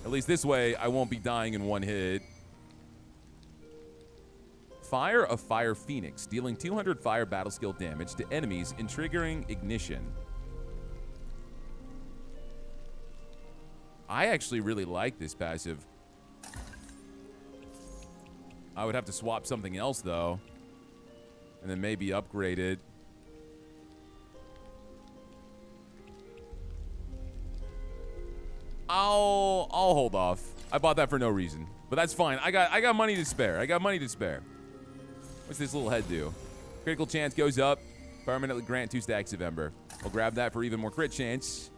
At least this way, I won't be dying in 1 hit. Fire of Fire Phoenix, dealing 200 fire battle skill damage to enemies and triggering ignition. I actually really like this passive. I would have to swap something else, though. And then maybe upgrade it. I'll hold off. I bought that for no reason. But that's fine. I got money to spare. I got money to spare. What's this little head do? Critical chance goes up. Permanently grant 2 stacks of Ember. I'll grab that for even more crit chance.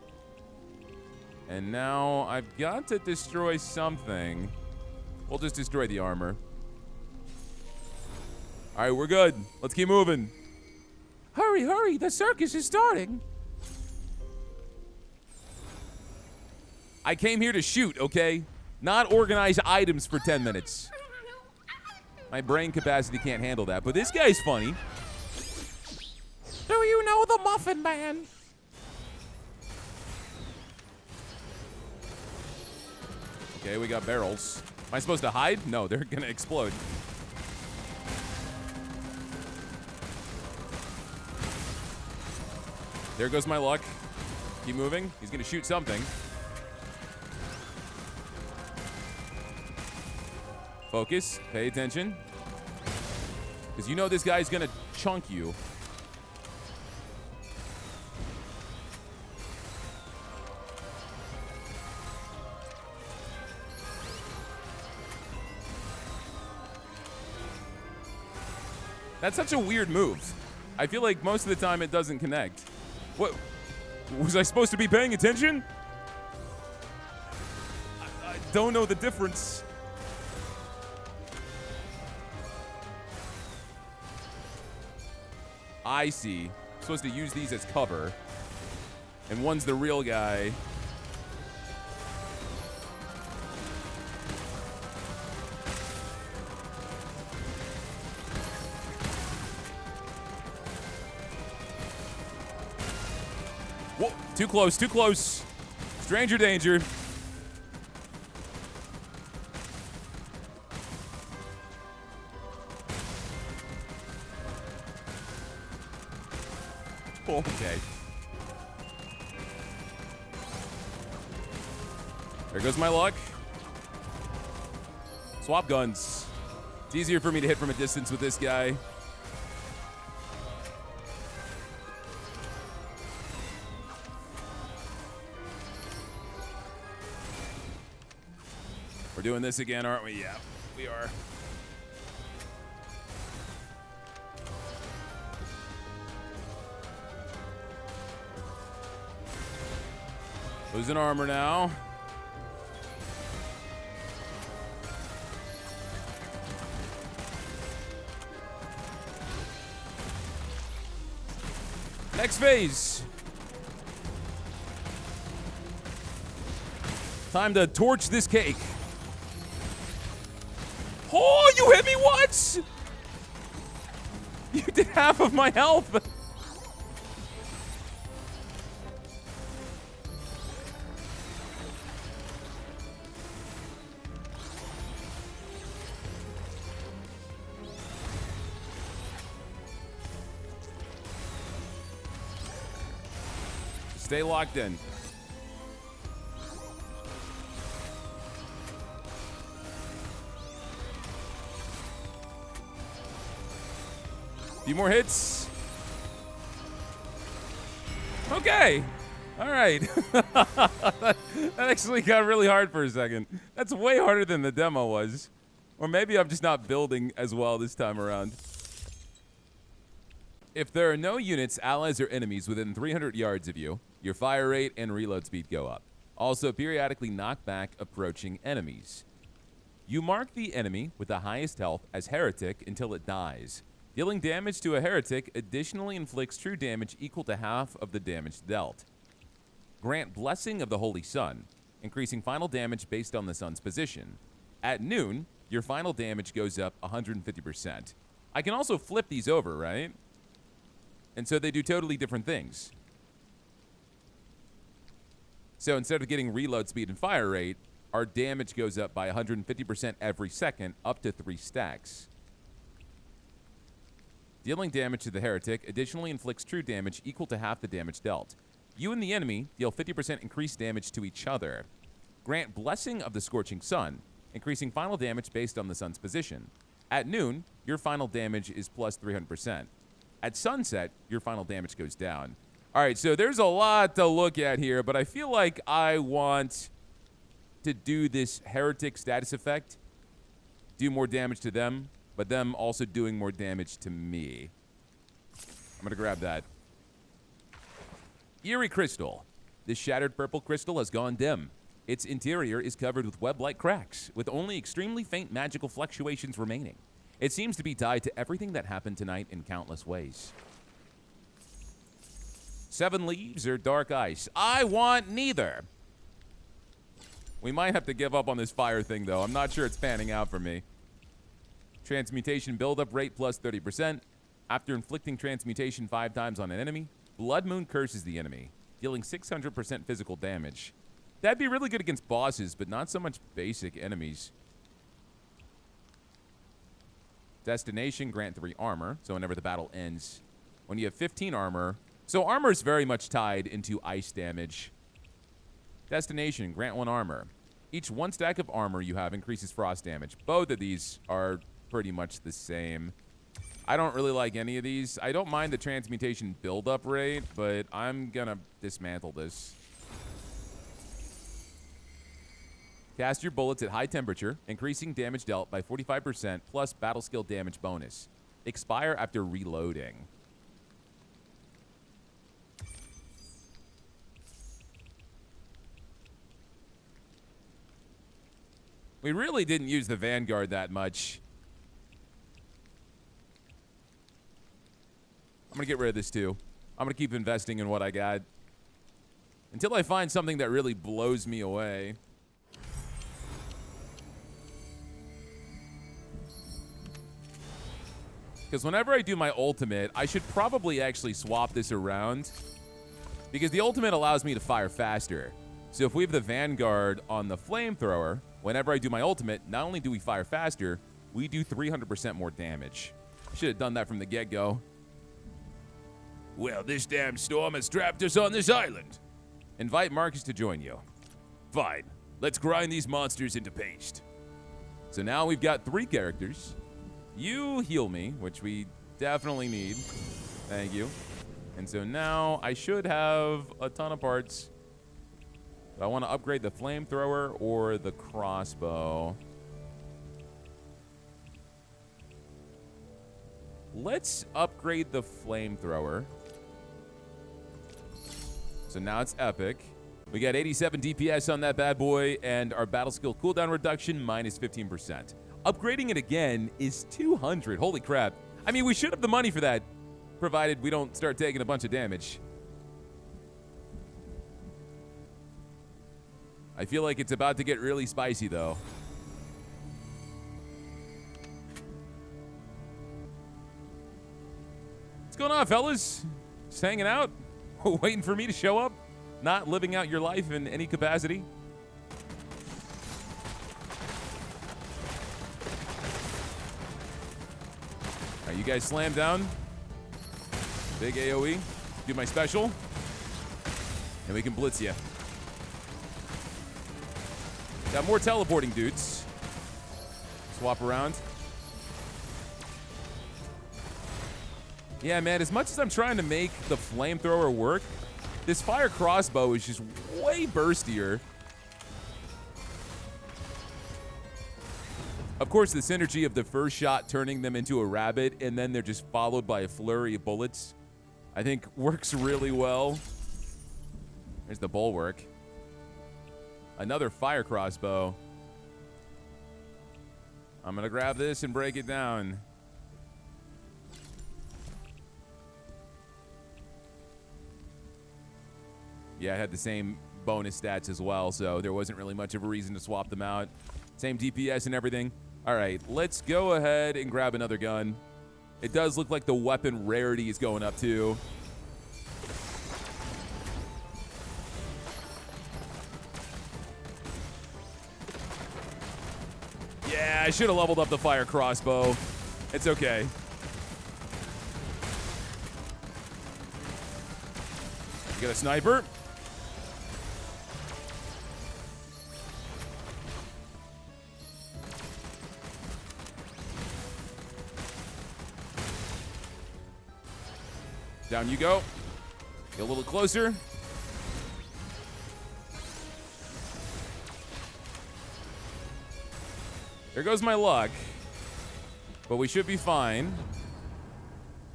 And now I've got to destroy something. We'll just destroy the armor. All right, we're good. Let's keep moving. Hurry, hurry, the circus is starting. I came here to shoot, okay? Not organize items for 10 minutes. My brain capacity can't handle that, but this guy's funny. Do you know the Muffin Man? Okay, we got barrels. Am I supposed to hide? No, they're gonna explode. There goes my luck. Keep moving. He's gonna shoot something. Focus. Pay attention. Because you know this guy's gonna chunk you. That's such a weird move. I feel like most of the time it doesn't connect. What? Was I supposed to be paying attention? I don't know the difference. I see. I'm supposed to use these as cover. And one's the real guy. Whoa, too close, too close. Stranger danger. Okay. There goes my luck. Swap guns. It's easier for me to hit from a distance with this guy. We're doing this again, aren't we? Yeah, we are. Losing armor now. Next phase. Time to torch this cake. Oh, you hit me once! You did half of my health. Stay locked in. Few more hits. Okay. All right. That actually got really hard for a second. That's way harder than the demo was. Or maybe I'm just not building as well this time around. If there are no units, allies, or enemies within 300 yards of you, your fire rate and reload speed go up. Also, periodically knock back approaching enemies. You mark the enemy with the highest health as heretic until it dies. Dealing damage to a heretic additionally inflicts true damage equal to half of the damage dealt. Grant Blessing of the Holy Sun, increasing final damage based on the sun's position. At noon, your final damage goes up 150%. I can also flip these over, right? And so they do totally different things. So instead of getting reload speed and fire rate, our damage goes up by 150% every second, up to 3 stacks. Dealing damage to the heretic additionally inflicts true damage equal to half the damage dealt. You and the enemy deal 50% increased damage to each other. Grant Blessing of the Scorching Sun, increasing final damage based on the sun's position. At noon, your final damage is plus 300%. At sunset, your final damage goes down. All right, so there's a lot to look at here, but I feel like I want to do this heretic status effect, do more damage to them, but them also doing more damage to me. I'm gonna grab that. Eerie Crystal. This shattered purple crystal has gone dim. Its interior is covered with web-like cracks, with only extremely faint magical fluctuations remaining. It seems to be tied to everything that happened tonight in countless ways. 7 leaves or dark ice? I want neither. We might have to give up on this fire thing, though. I'm not sure it's panning out for me. Transmutation buildup rate plus 30%. After inflicting transmutation 5 times on an enemy, Blood Moon curses the enemy, dealing 600% physical damage. That'd be really good against bosses, but not so much basic enemies. Destination, grant 3 armor, so whenever the battle ends. When you have 15 armor, so armor is very much tied into ice damage. Destination, grant 1 armor. Each 1 stack of armor you have increases frost damage. Both of these are pretty much the same. I don't really like any of these. I don't mind the transmutation buildup rate, but I'm gonna dismantle this. Cast your bullets at high temperature, increasing damage dealt by 45% plus battle skill damage bonus. Expire after reloading. We really didn't use the Vanguard that much. I'm going to get rid of this too. I'm going to keep investing in what I got until I find something that really blows me away. Because whenever I do my ultimate, I should probably actually swap this around. Because the ultimate allows me to fire faster. So if we have the Vanguard on the flamethrower, whenever I do my ultimate, not only do we fire faster, we do 300% more damage. I should have done that from the get-go. Well, this damn storm has trapped us on this island. Invite Marcus to join you. Fine. Let's grind these monsters into paste. So now we've got 3 characters. You heal me, which we definitely need. Thank you. And so now I should have a ton of parts. I want to upgrade the flamethrower or the crossbow. Let's upgrade the flamethrower. So now it's epic. We got 87 DPS on that bad boy, and our battle skill cooldown reduction minus 15%. Upgrading it again is 200. Holy crap. I mean, we should have the money for that, provided we don't start taking a bunch of damage. I feel like it's about to get really spicy, though. What's going on, fellas? Just hanging out? Waiting for me to show up? Not living out your life in any capacity? All right, you guys slam down. Big AoE. Do my special. And we can blitz you. Got more teleporting dudes. Swap around. Yeah, man, as much as I'm trying to make the flamethrower work, this fire crossbow is just way burstier. Of course, the synergy of the first shot turning them into a rabbit and then they're just followed by a flurry of bullets, I think works really well. There's the bulwark. Another fire crossbow. I'm going to grab this and break it down. Yeah, I had the same bonus stats as well, so there wasn't really much of a reason to swap them out. Same DPS and everything. All right, let's go ahead and grab another gun. It does look like the weapon rarity is going up too. Yeah, I should have leveled up the fire crossbow. It's okay. Get a sniper. Down you go. Get a little closer. There goes my luck. But we should be fine.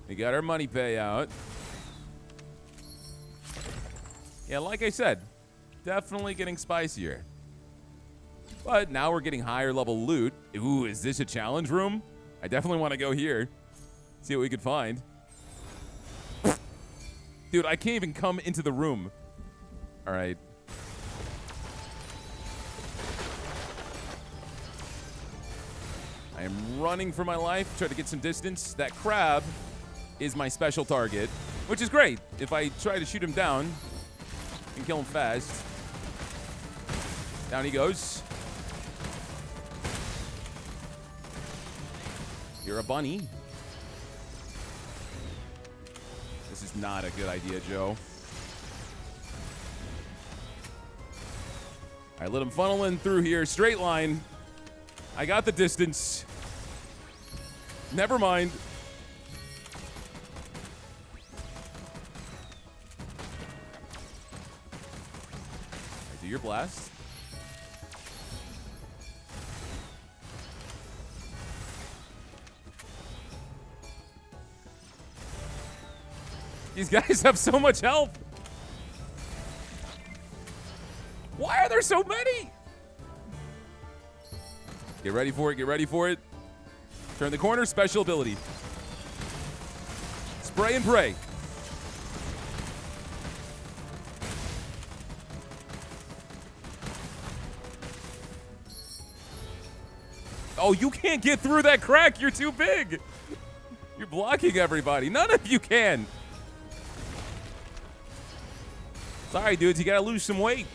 We got our money payout. Yeah, like I said, definitely getting spicier. But now we're getting higher level loot. Ooh, is this a challenge room? I definitely want to go here. See what we could find. Dude, I can't even come into the room. All right. I am running for my life, try to get some distance. That crab is my special target, which is great. If I try to shoot him down and kill him fast. Down he goes. You're a bunny. This is not a good idea, Joe. All right, let him funnel in through here. Straight line. I got the distance. Never mind. All right, do your blast. These guys have so much health. Why are there so many? Get ready for it. Get ready for it. Turn the corner. Special ability. Spray and pray. Oh, you can't get through that crack. You're too big. You're blocking everybody. None of you can. Sorry, dudes, you gotta lose some weight.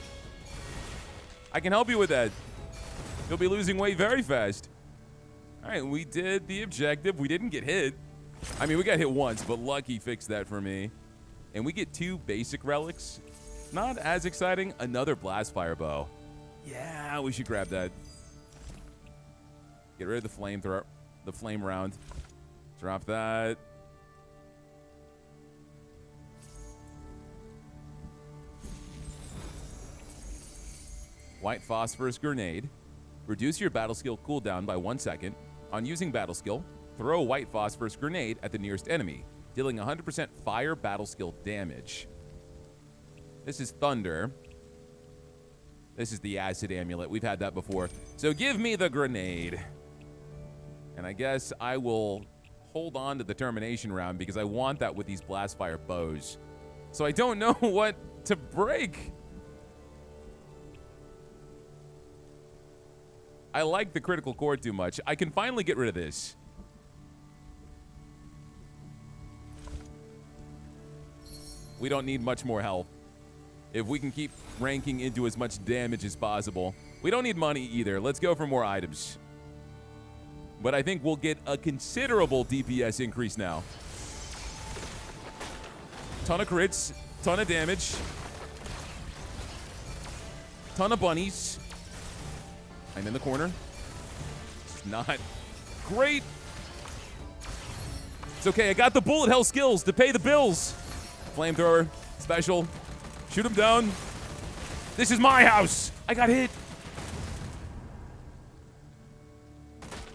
I can help you with that. You'll be losing weight very fast. All right, we did the objective. We didn't get hit. I mean, we got hit once, but Lucky fixed that for me. And we get 2 basic relics. Not as exciting. Another blast fire bow. Yeah, we should grab that. Get rid of the flamethrower, the flame round. Drop that. White phosphorus grenade. Reduce your battle skill cooldown by 1 second. On using battle skill, throw a white phosphorus grenade at the nearest enemy, dealing 100% fire battle skill damage. This is thunder. This is the acid amulet. We've had that before. So give me the grenade. And I guess I will hold on to the termination round because I want that with these blast fire bows. So I don't know what to break. I like the critical core too much. I can finally get rid of this. We don't need much more health. If we can keep ranking into as much damage as possible. We don't need money either. Let's go for more items. But I think we'll get a considerable DPS increase now. Ton of crits, ton of damage. Ton of bunnies. I'm in the corner. It's not great. It's okay, I got the bullet hell skills to pay the bills. Flamethrower, special. Shoot him down. This is my house. I got hit.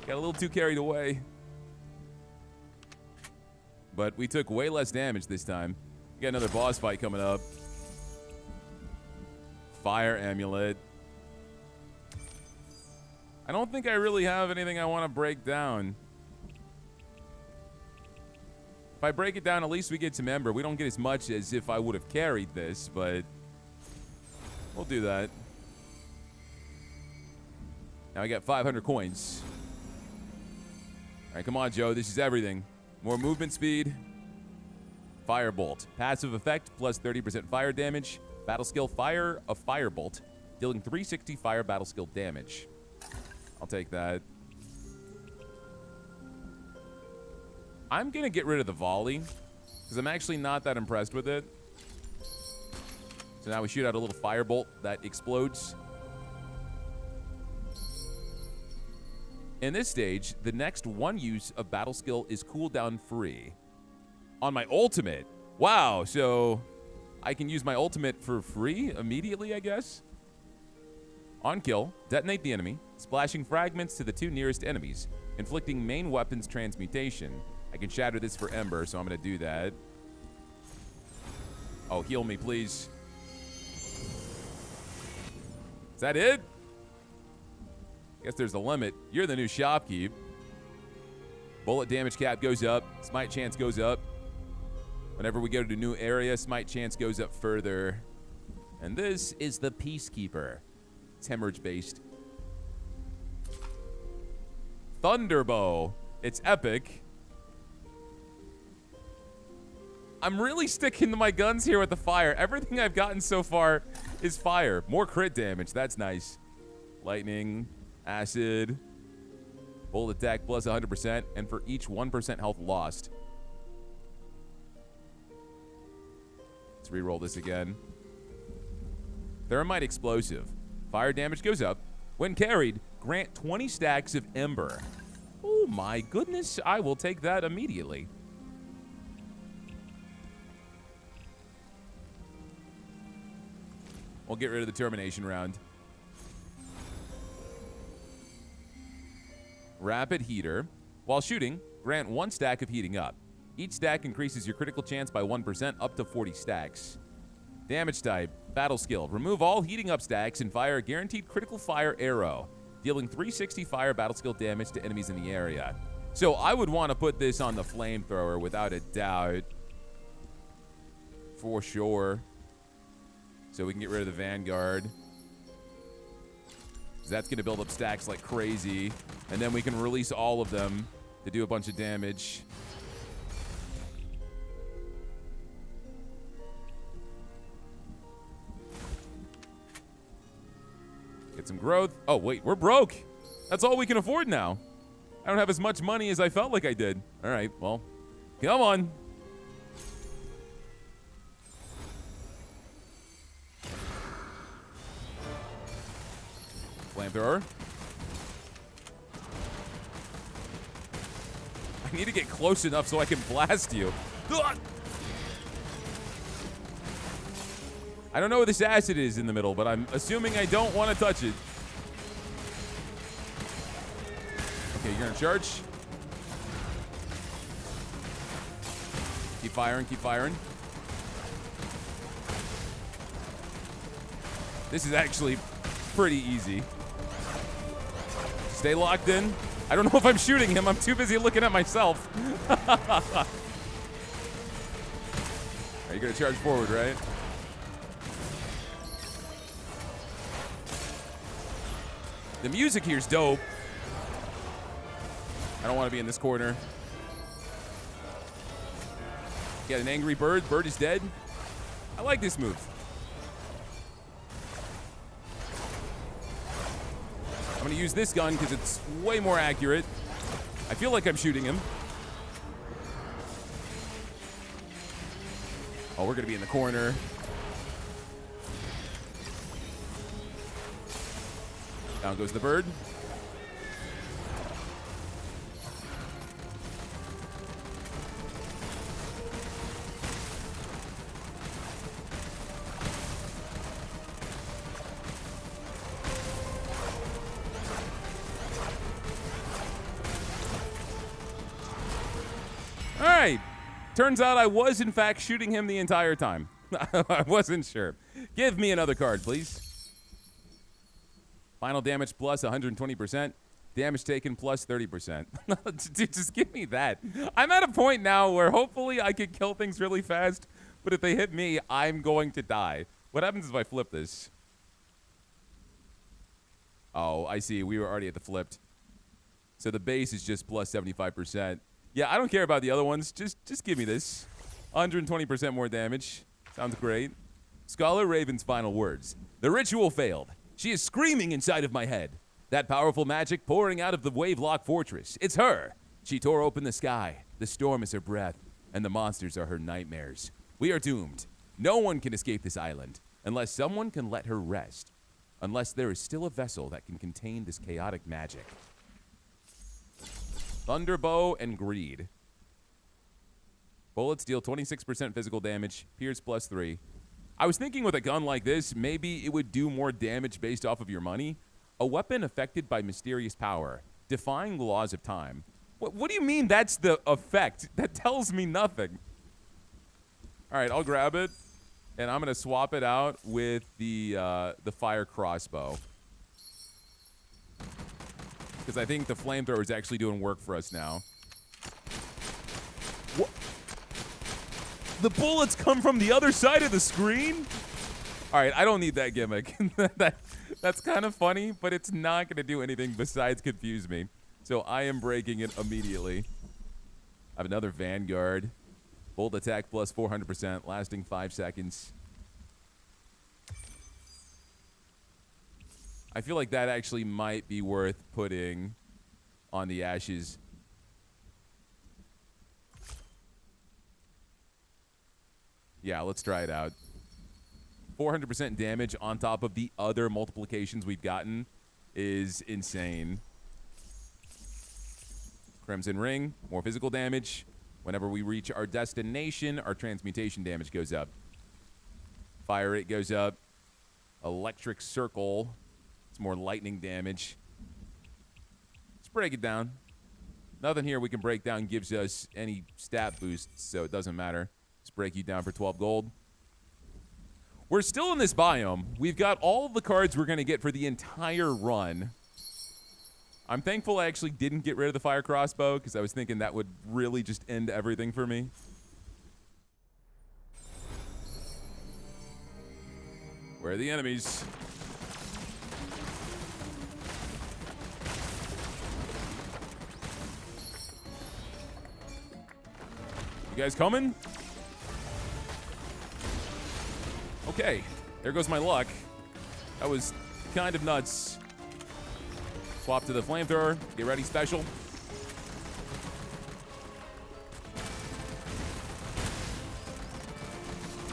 Got a little too carried away. But we took way less damage this time. We got another boss fight coming up. Fire amulet. I don't think I really have anything I want to break down. If I break it down, at least we get some ember. We don't get as much as if I would have carried this, but we'll do that. Now I got 500 coins. All right, come on, Joe. This is everything. More movement speed. Firebolt. Passive effect plus 30% fire damage. Battle skill fire a firebolt, dealing 360 fire battle skill damage. I'll take that. I'm going to get rid of the volley because I'm actually not that impressed with it. So now we shoot out a little firebolt that explodes. In this stage, the next one use of battle skill is cooldown free. On my ultimate. Wow, so I can use my ultimate for free immediately, I guess. On kill, detonate the enemy, splashing fragments to the 2 nearest enemies, inflicting main weapons transmutation. I can shatter this for Ember, so I'm going to do that. Oh, heal me, please. Is that it? Guess there's a limit. You're the new shopkeep. Bullet damage cap goes up. Smite chance goes up. Whenever we go to a new area, smite chance goes up further. And this is the Peacekeeper. It's hemorrhage-based. Thunderbow. It's epic. I'm really sticking to my guns here with the fire. Everything I've gotten so far is fire. More crit damage. That's nice. Lightning, acid, bullet attack plus 100%, and for each 1% health lost. Let's re-roll this again. Thermite explosive. Fire damage goes up. When carried, grant 20 stacks of ember. Oh my goodness, I will take that immediately. We'll get rid of the termination round. Rapid heater. While shooting, grant 1 stack of heating up. Each stack increases your critical chance by 1% up to 40 stacks. Damage type, battle skill. Remove all heating up stacks and fire a guaranteed critical fire arrow, dealing 360 fire battle skill damage to enemies in the area. So I would want to put this on the flamethrower without a doubt. For sure. So we can get rid of the Vanguard. That's going to build up stacks like crazy. And then we can release all of them to do a bunch of damage. Get some growth. Oh, wait, we're broke. That's all we can afford now. I don't have as much money as I felt like I did. All right, well, come on. Flamethrower. I need to get close enough so I can blast you. Ugh! I don't know where this acid is in the middle, but I'm assuming I don't want to touch it. Okay, you're going to charge. Keep firing, keep firing. This is actually pretty easy. Stay locked in. I don't know if I'm shooting him. I'm too busy looking at myself. Are you going to charge forward, right? The music here is dope. I don't want to be in this corner. Got an angry bird. Bird is dead. I like this move. I'm going to use this gun because it's way more accurate. I feel like I'm shooting him. Oh, we're going to be in the corner. Down goes the bird. All right. Turns out I was, in fact, shooting him the entire time. I wasn't sure. Give me another card, please. Final damage plus 120%. Damage taken plus 30%. Dude, just give me that. I'm at a point now where hopefully I can kill things really fast, but if they hit me, I'm going to die. What happens if I flip this? Oh, I see. We were already at the flipped. So the base is just plus 75%. Yeah, I don't care about the other ones. Just give me this. 120% more damage. Sounds great. Scholar Raven's final words. The ritual failed. She is screaming inside of my head. That powerful magic pouring out of the Wavelock Fortress. It's her. She tore open the sky. The storm is her breath, and the monsters are her nightmares. We are doomed. No one can escape this island unless someone can let her rest. Unless there is still a vessel that can contain this chaotic magic. Thunderbow and Greed. Bullets deal 26% physical damage. Pierce plus 3. I was thinking with a gun like this, maybe it would do more damage based off of your money. A weapon affected by mysterious power, defying the laws of time. What do you mean that's the effect? That tells me nothing. All right, I'll grab it, and I'm going to swap it out with the fire crossbow. Because I think the flamethrower is actually doing work for us now. What? The bullets come from the other side of the screen? All right, I don't need that gimmick. That's kind of funny, but it's not going to do anything besides confuse me. So I am breaking it immediately. I have another Vanguard. Bolt attack plus 400%, lasting 5 seconds. I feel like that actually might be worth putting on the ashes. Yeah, let's try it out. 400% damage on top of the other multiplications we've gotten is insane. Crimson Ring, more physical damage. Whenever we reach our destination, our transmutation damage goes up. Fire rate goes up. Electric Circle. It's more lightning damage. Let's break it down. Nothing here we can break down gives us any stat boosts, so it doesn't matter. Let's break you down for 12 gold. We're still in this biome. We've got all of the cards we're going to get for the entire run. I'm thankful I actually didn't get rid of the fire crossbow because I was thinking that would really just end everything for me. Where are the enemies? You guys coming? Okay, there goes my luck. That was kind of nuts. Swap to the flamethrower. Get ready, special.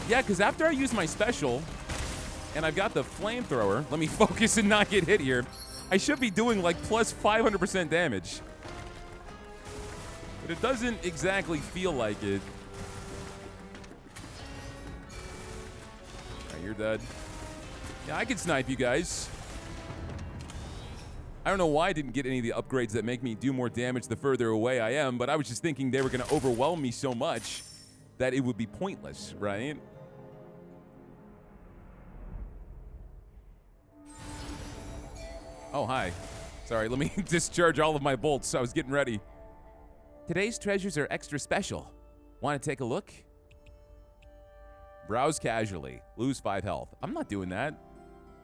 Yeah, because after I use my special, and I've got the flamethrower, let me focus and not get hit here, I should be doing like plus 500% damage. but it doesn't exactly feel like it. All right, you're dead. Yeah, I can snipe you guys. I don't know why I didn't get any of the upgrades that make me do more damage the further away I am, but I was just thinking they were going to overwhelm me so much that it would be pointless, right? Oh, hi. Sorry, let me discharge all of my bolts. I was getting ready. Today's treasures are extra special. Want to take a look? Browse casually. Lose 5 health. I'm not doing that.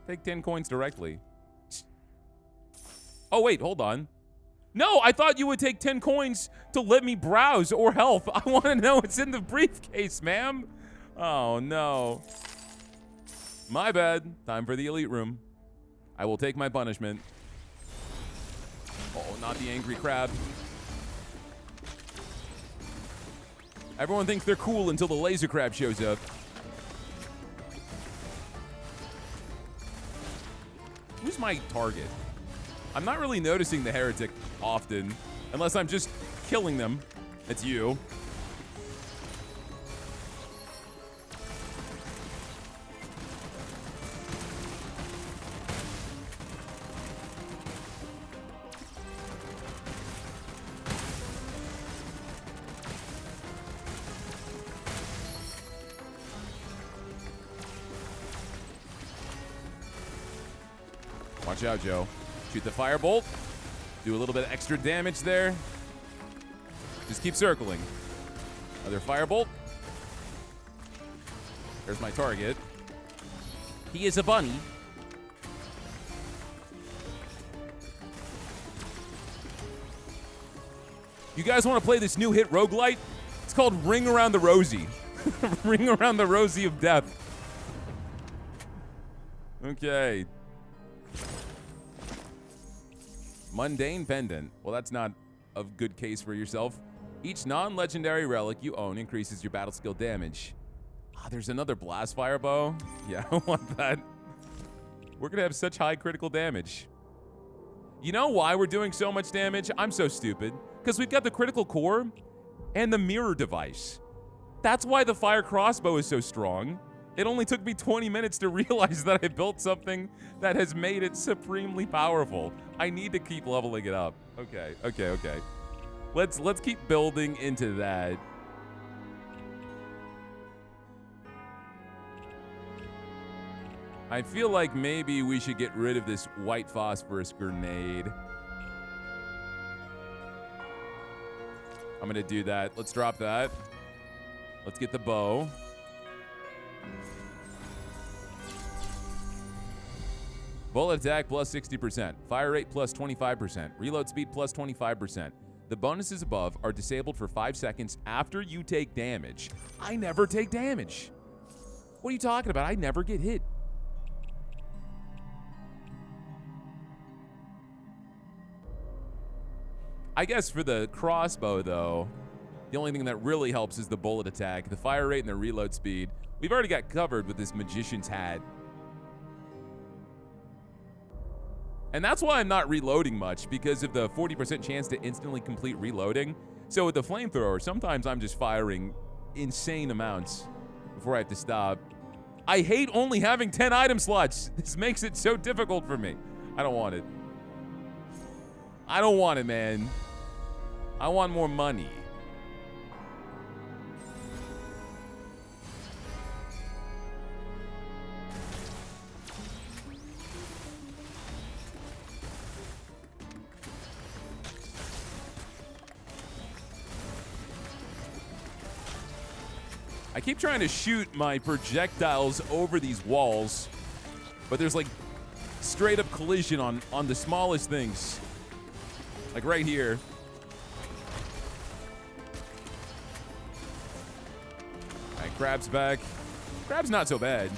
Take 10 coins directly. Oh, wait, hold on. No, I thought you would take 10 coins to let me browse or health. I want to know what's in the briefcase, ma'am. Oh, no. My bad. Time for the elite room. I will take my punishment. Oh, not the angry crab. Everyone thinks they're cool until the laser crab shows up. Who's my target? I'm not really noticing the heretic often, unless I'm just killing them. It's you. Watch out, Joe. Shoot the firebolt. Do a little bit of extra damage there. Just keep circling. Another firebolt. There's my target. He is a bunny. You guys want to play this new hit roguelite? It's called Ring Around the Rosie. Ring Around the Rosie of Death. Okay. Mundane Pendant. Well, that's not a good case for yourself. Each non-legendary relic you own increases your battle skill damage. Ah, there's another blast fire bow. Yeah, I want that. We're gonna have such high critical damage. You know why we're doing so much damage? I'm so stupid. Because we've got the critical core and the mirror device. That's why the fire crossbow is so strong. It only took me 20 minutes to realize that I built something that has made it supremely powerful. I need to keep leveling it up. Okay. Let's keep building into that. I feel like maybe we should get rid of this white phosphorus grenade. I'm gonna do that. Let's drop that. Let's get the bow. Bullet attack plus 60%. Fire rate plus 25%. Reload speed plus 25%. The bonuses above are disabled for 5 seconds after you take damage. I never take damage. What are you talking about? I never get hit. I guess for the crossbow, though, the only thing that really helps is the bullet attack, the fire rate, and the reload speed. We've already got covered with this magician's hat. And that's why I'm not reloading much, because of the 40% chance to instantly complete reloading. So with the flamethrower, sometimes I'm just firing insane amounts before I have to stop. I hate only having 10 item slots. This makes it so difficult for me. I don't want it. I don't want it, man. I want more money. I keep trying to shoot my projectiles over these walls, but there's like straight up collision on the smallest things. Like right here. All right, Crab's back. Crab's not so bad.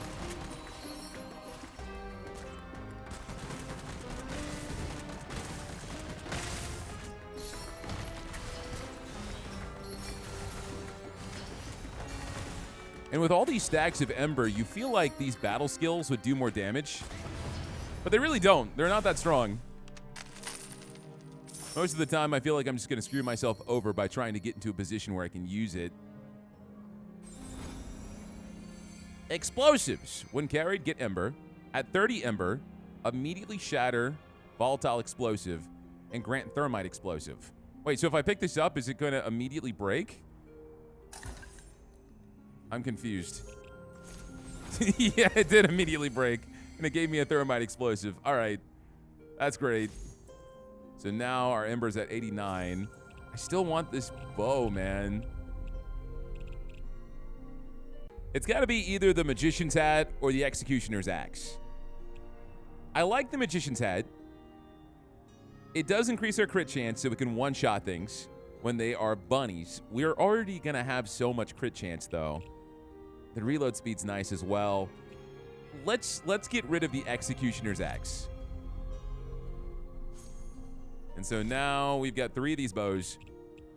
And with all these stacks of Ember, you feel like these battle skills would do more damage. But they really don't. They're not that strong. Most of the time, I feel like I'm just going to screw myself over by trying to get into a position where I can use it. Explosives. When carried, get Ember. At 30 Ember, immediately shatter Volatile Explosive and grant Thermite Explosive. Wait, so if I pick this up, is it going to immediately break? I'm confused. Yeah, it did immediately break, and it gave me a Thermite Explosive. All right. That's great. So now our Ember's at 89. I still want this bow, man. It's got to be either the Magician's Hat or the Executioner's Axe. I like the Magician's Hat. It does increase our crit chance so we can one-shot things when they are bunnies. We're already going to have so much crit chance, though. The reload speed's nice as well. Let's get rid of the Executioner's Axe. And so now we've got 3 of these bows,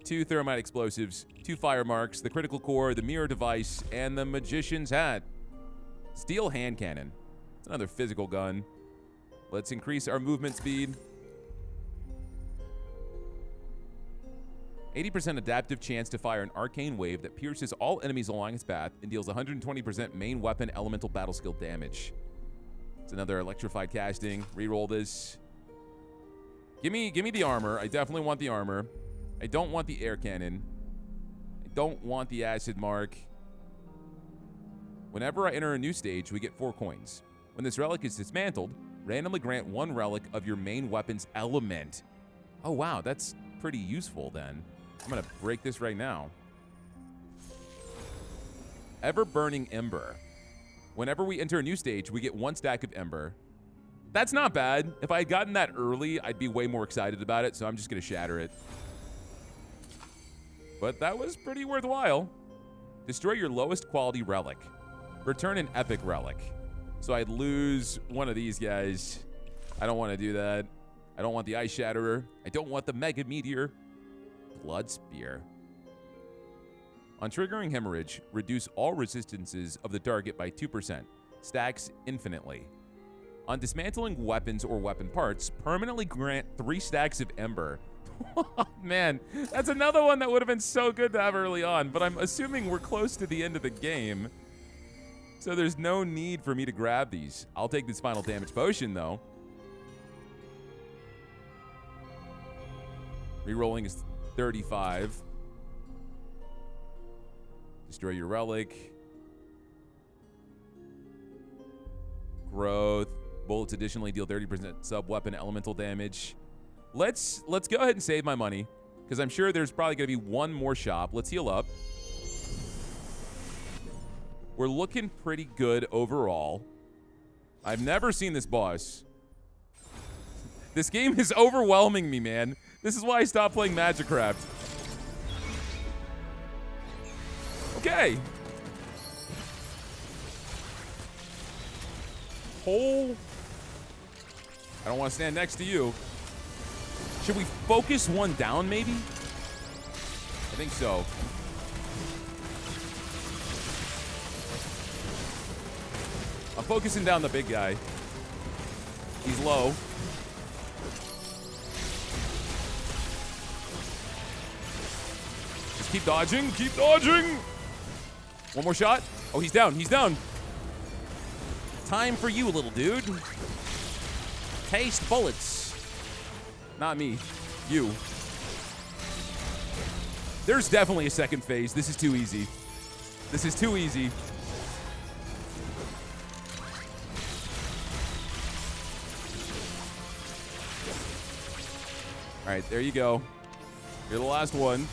2 Thermite Explosives, 2 Fire Marks, the Critical Core, the Mirror Device, and the Magician's Hat. Steel Hand Cannon. It's another physical gun. Let's increase our movement speed. 80% adaptive chance to fire an arcane wave that pierces all enemies along its path and deals 120% main weapon elemental battle skill damage. It's another electrified casting. Reroll this. Give me the armor. I definitely want the armor. I don't want the air cannon. I don't want the acid mark. Whenever I enter a new stage, we get 4 coins. When this relic is dismantled, randomly grant 1 relic of your main weapon's element. Oh, wow. That's pretty useful then. I'm going to break this right now. Ever-burning Ember. Whenever we enter a new stage, we get 1 stack of Ember. That's not bad. If I had gotten that early, I'd be way more excited about it, so I'm just going to shatter it. But that was pretty worthwhile. Destroy your lowest quality relic. Return an epic relic. So I'd lose one of these guys. I don't want to do that. I don't want the Ice Shatterer. I don't want the Mega Meteor. Blood Spear. On triggering Hemorrhage, reduce all resistances of the target by 2%. Stacks infinitely. On dismantling weapons or weapon parts, permanently grant 3 stacks of Ember. Man, that's another one that would have been so good to have early on, but I'm assuming we're close to the end of the game. So there's no need for me to grab these. I'll take this final damage potion, though. Rerolling is 35. Destroy your relic. Growth. Bullets additionally deal 30% sub-weapon elemental damage. Let's go ahead and save my money, because I'm sure there's probably going to be one more shop. Let's heal up. We're looking pretty good overall. I've never seen this boss. This game is overwhelming me, man. This is why I stopped playing Magicraft. Okay. Hole. I don't want to stand next to you. Should we focus one down, maybe? I think so. I'm focusing down the big guy. He's low. Just keep dodging. Keep dodging. One more shot. Oh, he's down. He's down. Time for you, little dude. Taste bullets. Not me. You. There's definitely a second phase. This is too easy. This is too easy. All right, there you go. You're the last one.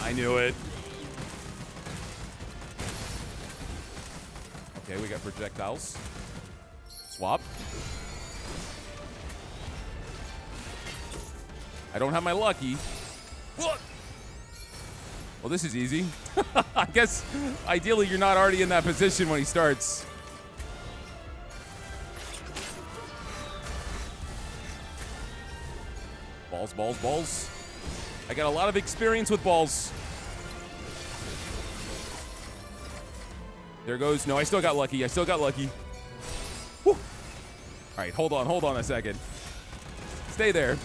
I knew it. Okay, we got projectiles. Swap. I don't have my lucky. Well, this is easy. I guess, ideally, you're not already in that position when he starts. Balls, balls, balls. I got a lot of experience with balls. There goes. No, I still got lucky. I still got lucky. Whew. All right, hold on a second. Stay there.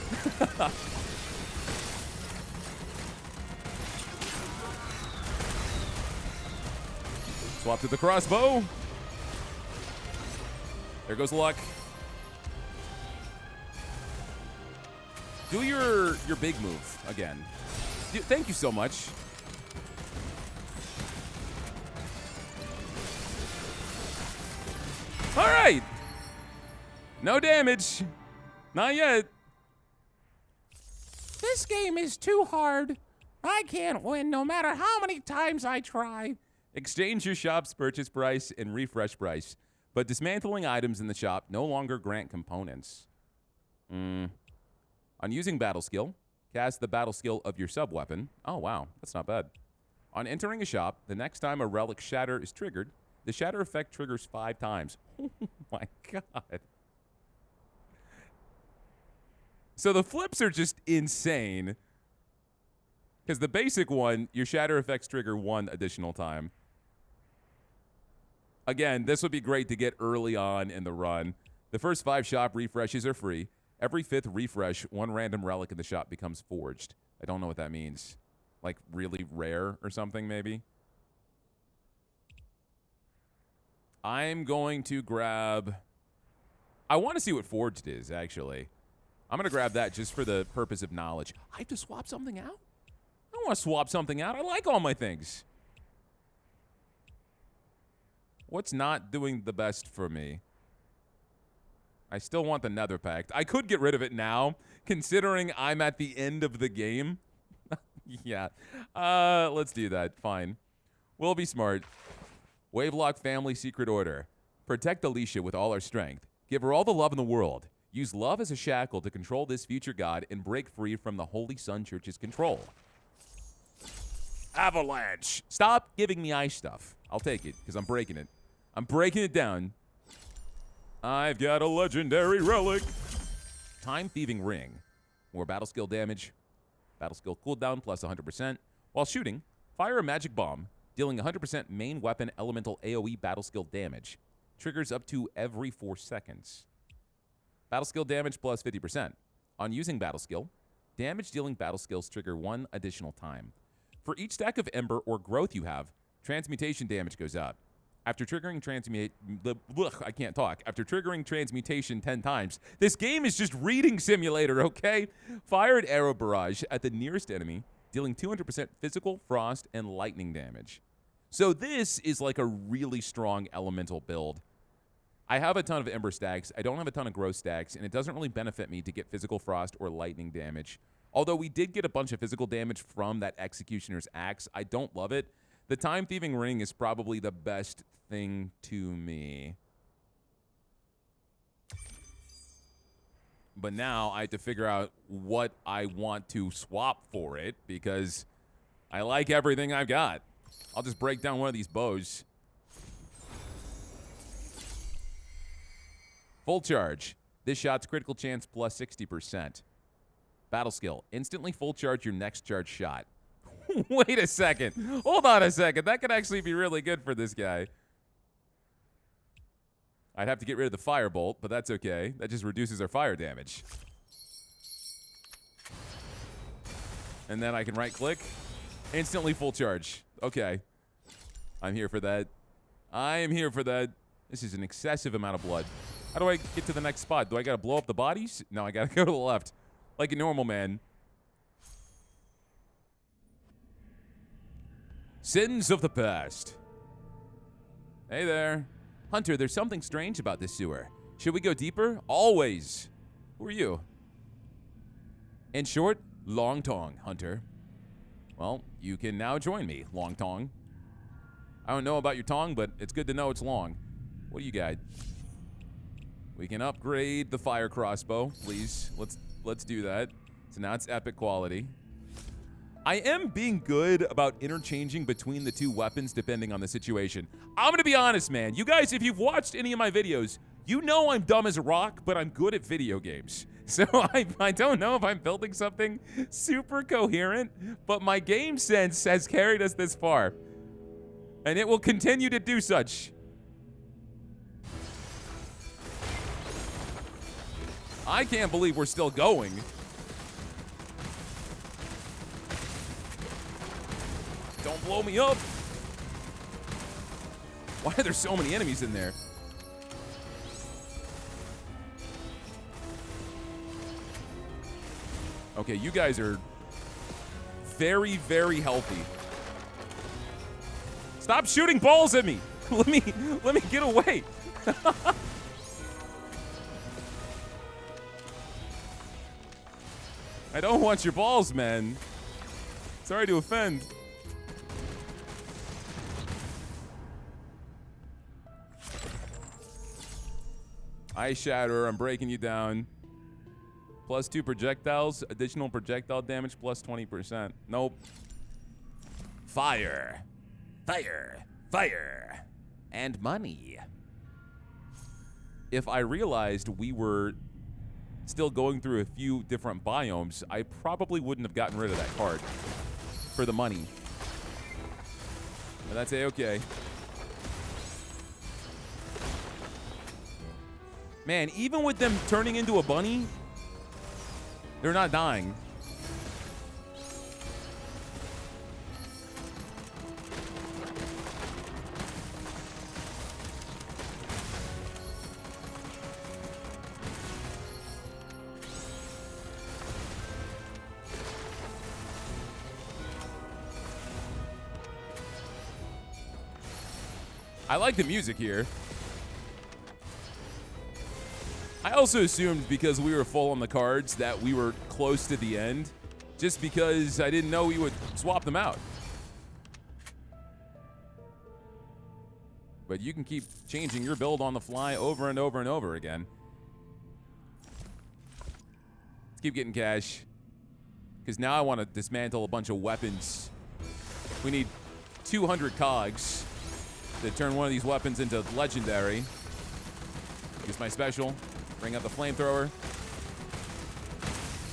Swap to the crossbow. There goes luck. Do your big move again. Thank you so much. All right. No damage. Not yet. This game is too hard. I can't win no matter how many times I try. Exchange your shop's purchase price and refresh price, but dismantling items in the shop no longer grant components. On using battle skill, cast the battle skill of your sub-weapon. Oh, wow. That's not bad. On entering a shop, the next time a relic shatter is triggered, the shatter effect triggers 5 times. Oh, my God. So the flips are just insane. Because the basic one, your shatter effects trigger 1 additional time. Again, this would be great to get early on in the run. The first 5 shop refreshes are free. Every 5th refresh, 1 random relic in the shop becomes forged. I don't know what that means. Like really rare or something, maybe? I'm going to grab... I want to see what forged is, actually. I'm going to grab that just for the purpose of knowledge. I have to swap something out? I don't want to swap something out. I like all my things. What's not doing the best for me? I still want the Nether Pact. I could get rid of it now, considering I'm at the end of the game. Yeah. Let's do that. Fine. We'll be smart. Wavelock Family Secret Order. Protect Alicia with all our strength. Give her all the love in the world. Use love as a shackle to control this future god and break free from the Holy Sun Church's control. Avalanche. Stop giving me ice stuff. I'll take it, because I'm breaking it. I'm breaking it down. I've got a legendary relic. Time Thieving Ring. More battle skill damage. Battle skill cooldown plus 100%. While shooting, fire a magic bomb, dealing 100% main weapon elemental AoE battle skill damage. Triggers up to every 4 seconds. Battle skill damage plus 50%. On using battle skill, damage dealing battle skills trigger 1 additional time. For each stack of ember or growth you have, transmutation damage goes up. After triggering I can't talk. After triggering transmutation 10 times, this game is just reading simulator, okay? Fire an arrow barrage at the nearest enemy, dealing 200% physical, frost, and lightning damage. So this is like a really strong elemental build. I have a ton of ember stacks. I don't have a ton of growth stacks, and it doesn't really benefit me to get physical frost or lightning damage. Although we did get a bunch of physical damage from that Executioner's Axe. I don't love it. The Time Thieving Ring is probably the best thing to me. But now I have to figure out what I want to swap for it, because I like everything I've got. I'll just break down one of these bows. Full charge. This shot's critical chance plus 60%. Battle skill. Instantly full charge your next charge shot. Wait a second. Hold on a second. That could actually be really good for this guy. I'd have to get rid of the firebolt, but that's okay. That just reduces our fire damage. And then I can right-click. Instantly full charge. Okay. I'm here for that. I am here for that. This is an excessive amount of blood. How do I get to the next spot? Do I gotta blow up the bodies? No, I gotta go to the left. Like a normal man. Sins of the past. Hey there. Hunter, there's something strange about this sewer. Should we go deeper? Always. Who are you? In short, Long Tong, Hunter. Well, you can now join me, Long Tong. I don't know about your tongue, but it's good to know it's long. What do you got? We can upgrade the fire crossbow, please. Let's do that. So now it's epic quality. I am being good about interchanging between the 2 weapons depending on the situation. I'm gonna be honest, man. You guys, if you've watched any of my videos, you know I'm dumb as a rock, but I'm good at video games. So I don't know if I'm building something super coherent, but my game sense has carried us this far. And it will continue to do such. I can't believe we're still going. Don't blow me up. Why are there so many enemies in there? Okay, you guys are very, very healthy. Stop shooting balls at me. Let me get away. I don't want your balls, man. Sorry to offend. Ice Shatter, I'm breaking you down. Plus 2 projectiles, additional projectile damage plus 20%. Nope. Fire. Fire. Fire. And money. If I realized we were still going through a few different biomes, I probably wouldn't have gotten rid of that card for the money. But that's A-okay. Man, even with them turning into a bunny, they're not dying. I like the music here. I also assumed because we were full on the cards that we were close to the end, just because I didn't know we would swap them out. But you can keep changing your build on the fly over and over and over again. Let's keep getting cash, because now I want to dismantle a bunch of weapons. We need 200 cogs to turn one of these weapons into legendary. Use my special. Bring out the flamethrower.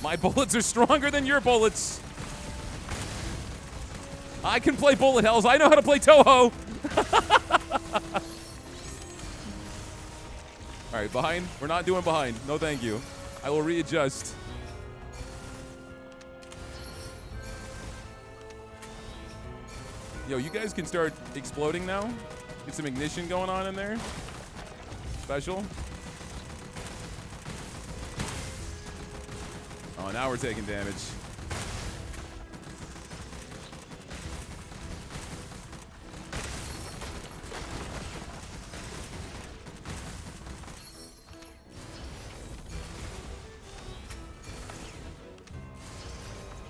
My bullets are stronger than your bullets. I can play bullet hells. I know how to play Toho. All right, behind. We're not doing behind. No, thank you. I will readjust. Yo, you guys can start exploding now. Get some ignition going on in there. Special. Oh, now we're taking damage.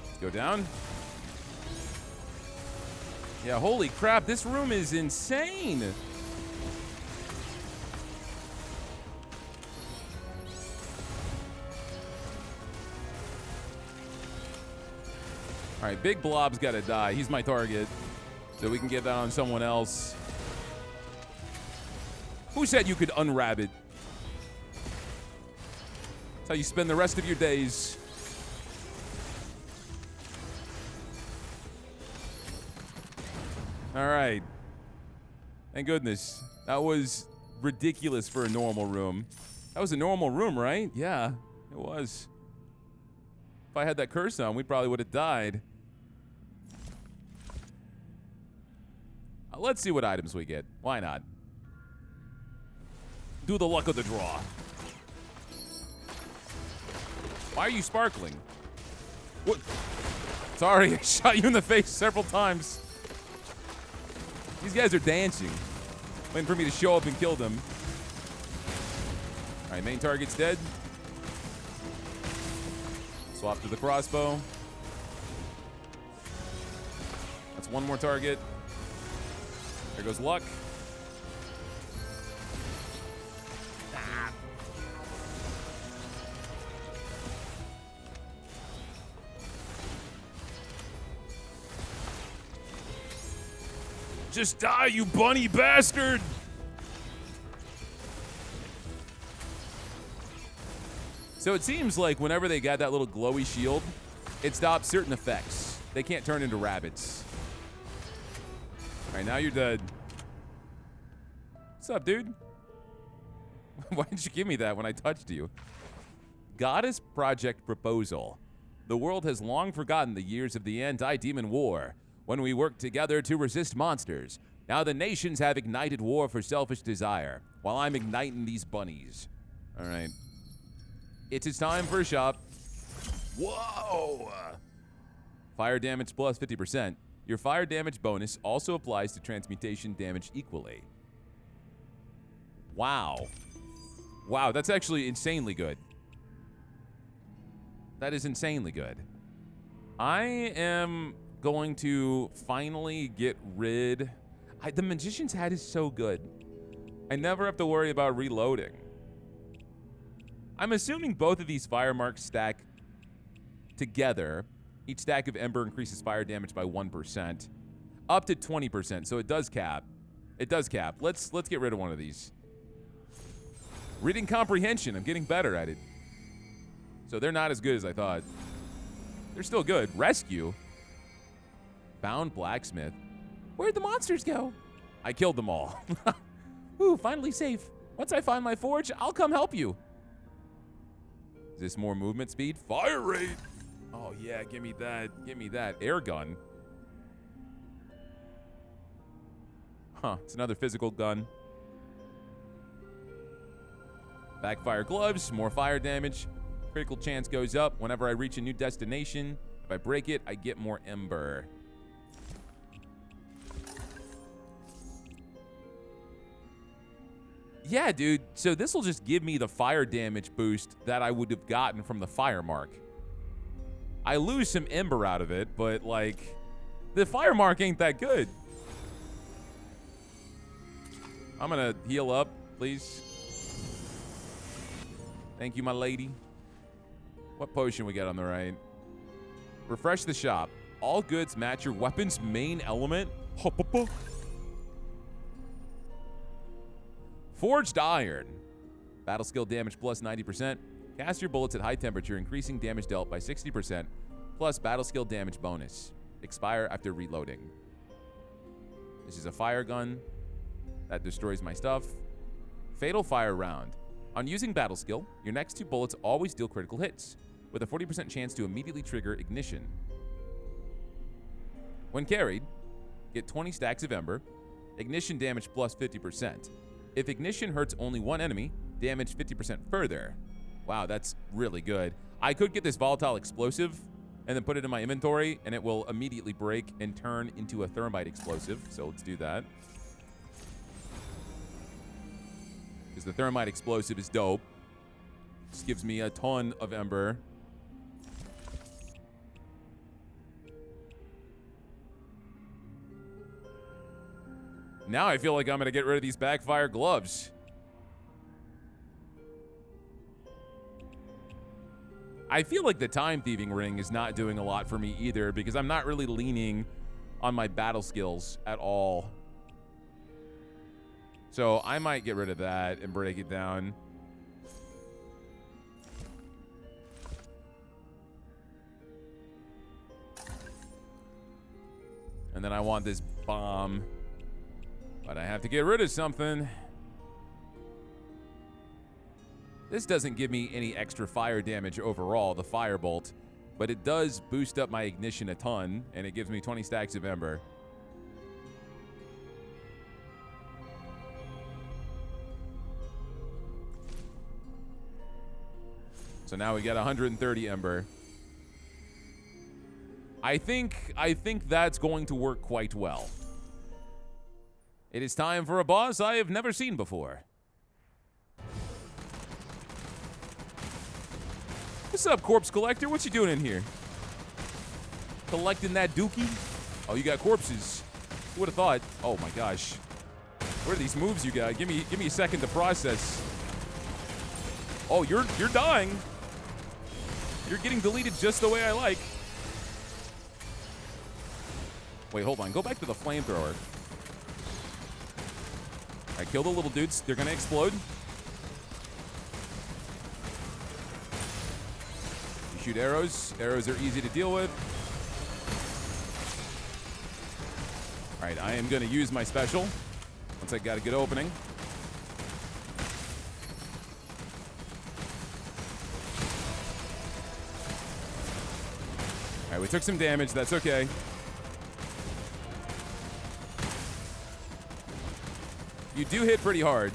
Let's go down. Yeah, holy crap, this room is insane. All right, Big Blob's got to die. He's my target, so we can get that on someone else. Who said you could unrabbit? That's how you spend the rest of your days. All right. Thank goodness. That was ridiculous for a normal room. That was a normal room, right? Yeah, it was. If I had that curse on, we probably would have died. Let's see what items we get. Why not? Do the luck of the draw. Why are you sparkling? What? Sorry, I shot you in the face several times. These guys are dancing, waiting for me to show up and kill them. All right, main target's dead. Swap to the crossbow. That's one more target. There goes luck. Just die, you bunny bastard! So it seems like whenever they got that little glowy shield, it stops certain effects. They can't turn into rabbits. right, now you're dead. What's up, dude? Why didn't you give me that when I touched you? Goddess Project Proposal. The world has long forgotten the years of the anti-demon war, when we worked together to resist monsters. Now the nations have ignited war for selfish desire, while I'm igniting these bunnies. All right. It's time for a shop. Whoa! Fire damage plus 50%. Your fire damage bonus also applies to transmutation damage equally. Wow. Wow, that's actually insanely good. That is insanely good. I am going to finally get rid... the Magician's Hat is so good. I never have to worry about reloading. I'm assuming both of these fire marks stack together. Each stack of Ember increases fire damage by 1%. Up to 20%, so it does cap. It does cap. Let's get rid of one of these. Reading Comprehension. I'm getting better at it. So they're not as good as I thought. They're still good. Rescue. Bound Blacksmith. Where'd the monsters go? I killed them all. Ooh, finally safe. Once I find my forge, I'll come help you. Is this more movement speed? Fire rate. Oh yeah, give me that. Give me that. Air gun. Huh, it's another physical gun. Backfire gloves, more fire damage. Critical chance goes up whenever I reach a new destination. If I break it, I get more Ember. Yeah, dude, so this will just give me the fire damage boost that I would have gotten from the fire mark. I lose some Ember out of it, but, like, the fire mark ain't that good. I'm gonna heal up, please. Thank you, my lady. What potion we got on the right? Refresh the shop. All goods match your weapon's main element. Forged Iron. Battle skill damage plus 90%. Cast your bullets at high temperature, increasing damage dealt by 60%, plus battle skill damage bonus. Expire after reloading. This is a fire gun that destroys my stuff. Fatal Fire Round. On using battle skill, your next 2 bullets always deal critical hits, with a 40% chance to immediately trigger ignition. When carried, get 20 stacks of Ember, ignition damage plus 50%. If ignition hurts only one enemy, damage 50% further. Wow, that's really good. I could get this volatile explosive and then put it in my inventory, and it will immediately break and turn into a thermite explosive. So let's do that. Because the thermite explosive is dope. This gives me a ton of Ember. Now I feel like I'm going to get rid of these backfire gloves. I feel like the time thieving ring is not doing a lot for me either, because I'm not really leaning on my battle skills at all. So I might get rid of that and break it down. And then I want this bomb. But I have to get rid of something. This doesn't give me any extra fire damage overall, the firebolt, but it does boost up my ignition a ton, and it gives me 20 stacks of Ember. So now we get 130 Ember. I think that's going to work quite well. It is time for a boss I have never seen before. What's up, Corpse Collector? What you doing in here? Collecting that dookie? Oh, you got corpses. Who would have thought? Oh my gosh. What are these moves you got? Give me a second to process. Oh, you're dying. You're getting deleted just the way I like. Wait, hold on. Go back to the flamethrower. I kill the little dudes. They're gonna explode. You shoot arrows. Arrows are easy to deal with. All right, I am going to use my special once I got a good opening. All right, we took some damage. That's okay. You do hit pretty hard.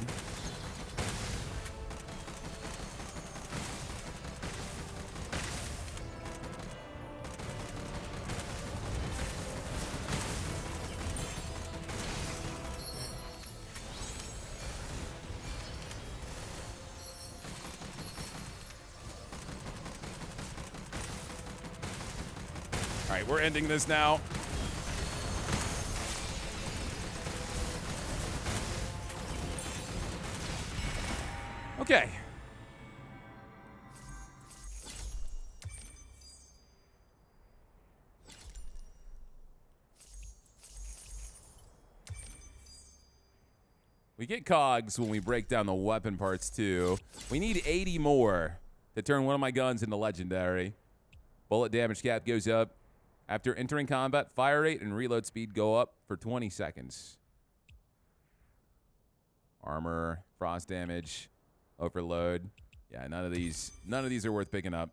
All right, we're ending this now. Okay. We get cogs when we break down the weapon parts, too. We need 80 more to turn one of my guns into legendary. Bullet damage cap goes up. After entering combat, fire rate and reload speed go up for 20 seconds. Armor, frost damage, overload. Yeah, none of these are worth picking up.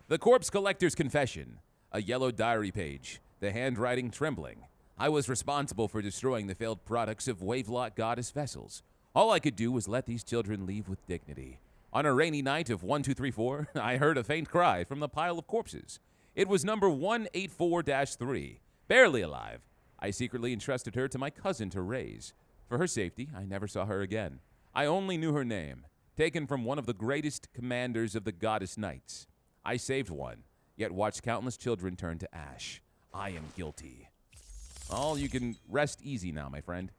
The Corpse Collector's Confession. A yellow diary page. The handwriting trembling. I was responsible for destroying the failed products of Wavelock Goddess vessels. All I could do was let these children leave with dignity. On a rainy night of 1234, I heard a faint cry from the pile of corpses. It was number 184-3, barely alive. I secretly entrusted her to my cousin to raise. For her safety, I never saw her again. I only knew her name, taken from one of the greatest commanders of the Goddess Knights. I saved one, yet watched countless children turn to ash. I am guilty. Well, you can rest easy now, my friend.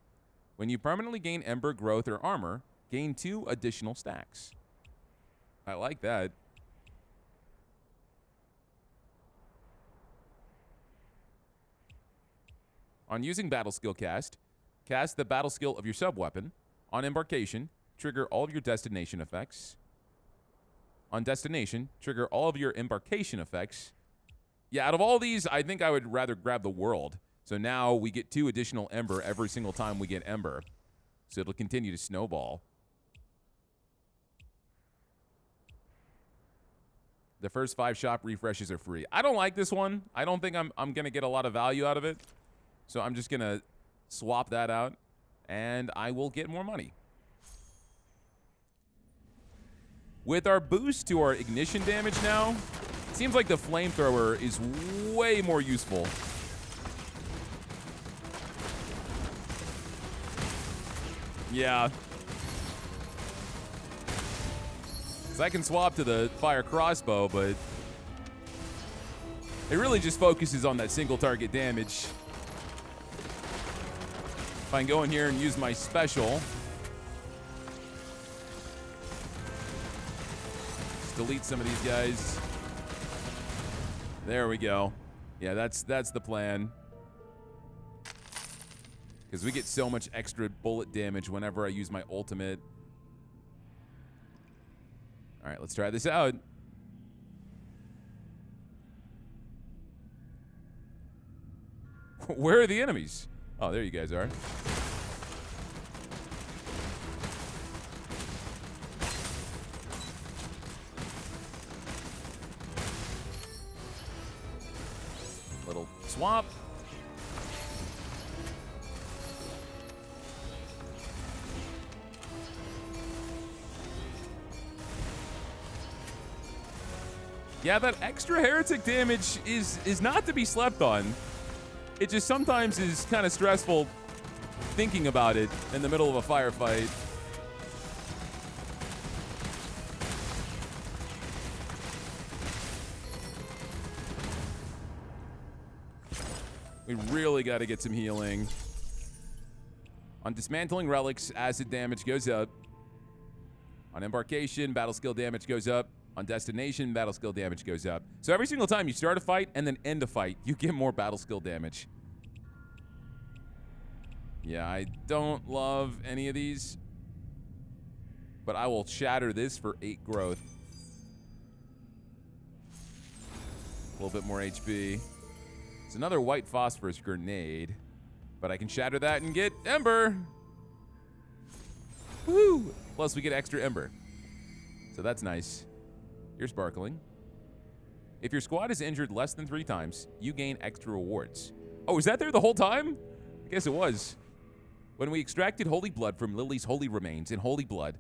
When you permanently gain Ember, Growth, or Armor, gain 2 additional stacks. I like that. On using Battle Skill cast the battle skill of your sub-weapon. On embarkation, trigger all of your destination effects. On destination, trigger all of your embarkation effects. Yeah, out of all these, I think I would rather grab the world. So now we get 2 additional Ember every single time we get Ember. So it'll continue to snowball. The first 5 shop refreshes are free. I don't like this one. I don't think I'm going to get a lot of value out of it. So I'm just going to swap that out, and I will get more money. With our boost to our ignition damage now, it seems like the flamethrower is way more useful. Yeah. So I can swap to the fire crossbow, but it really just focuses on that single target damage. If I can go in here and use my special. Just delete some of these guys. There we go. Yeah, that's the plan. Because we get so much extra bullet damage whenever I use my ultimate. All right, let's try this out. Where are the enemies? Oh, there you guys are. Little swap. Yeah, that extra heretic damage is not to be slept on. It just sometimes is kind of stressful thinking about it in the middle of a firefight. We really got to get some healing. On dismantling relics, acid damage goes up. On embarkation, battle skill damage goes up. On destination, battle skill damage goes up. So every single time you start a fight and then end a fight, you get more battle skill damage. Yeah, I don't love any of these. But I will shatter this for 8 growth. A little bit more HP. It's another white phosphorus grenade, but I can shatter that and get Ember. Woo! Plus we get extra Ember. So that's nice. You're sparkling. If your squad is injured less than 3 times, you gain extra rewards. Oh, is that there the whole time? I guess it was. When we extracted holy blood from Lily's holy remains in holy blood,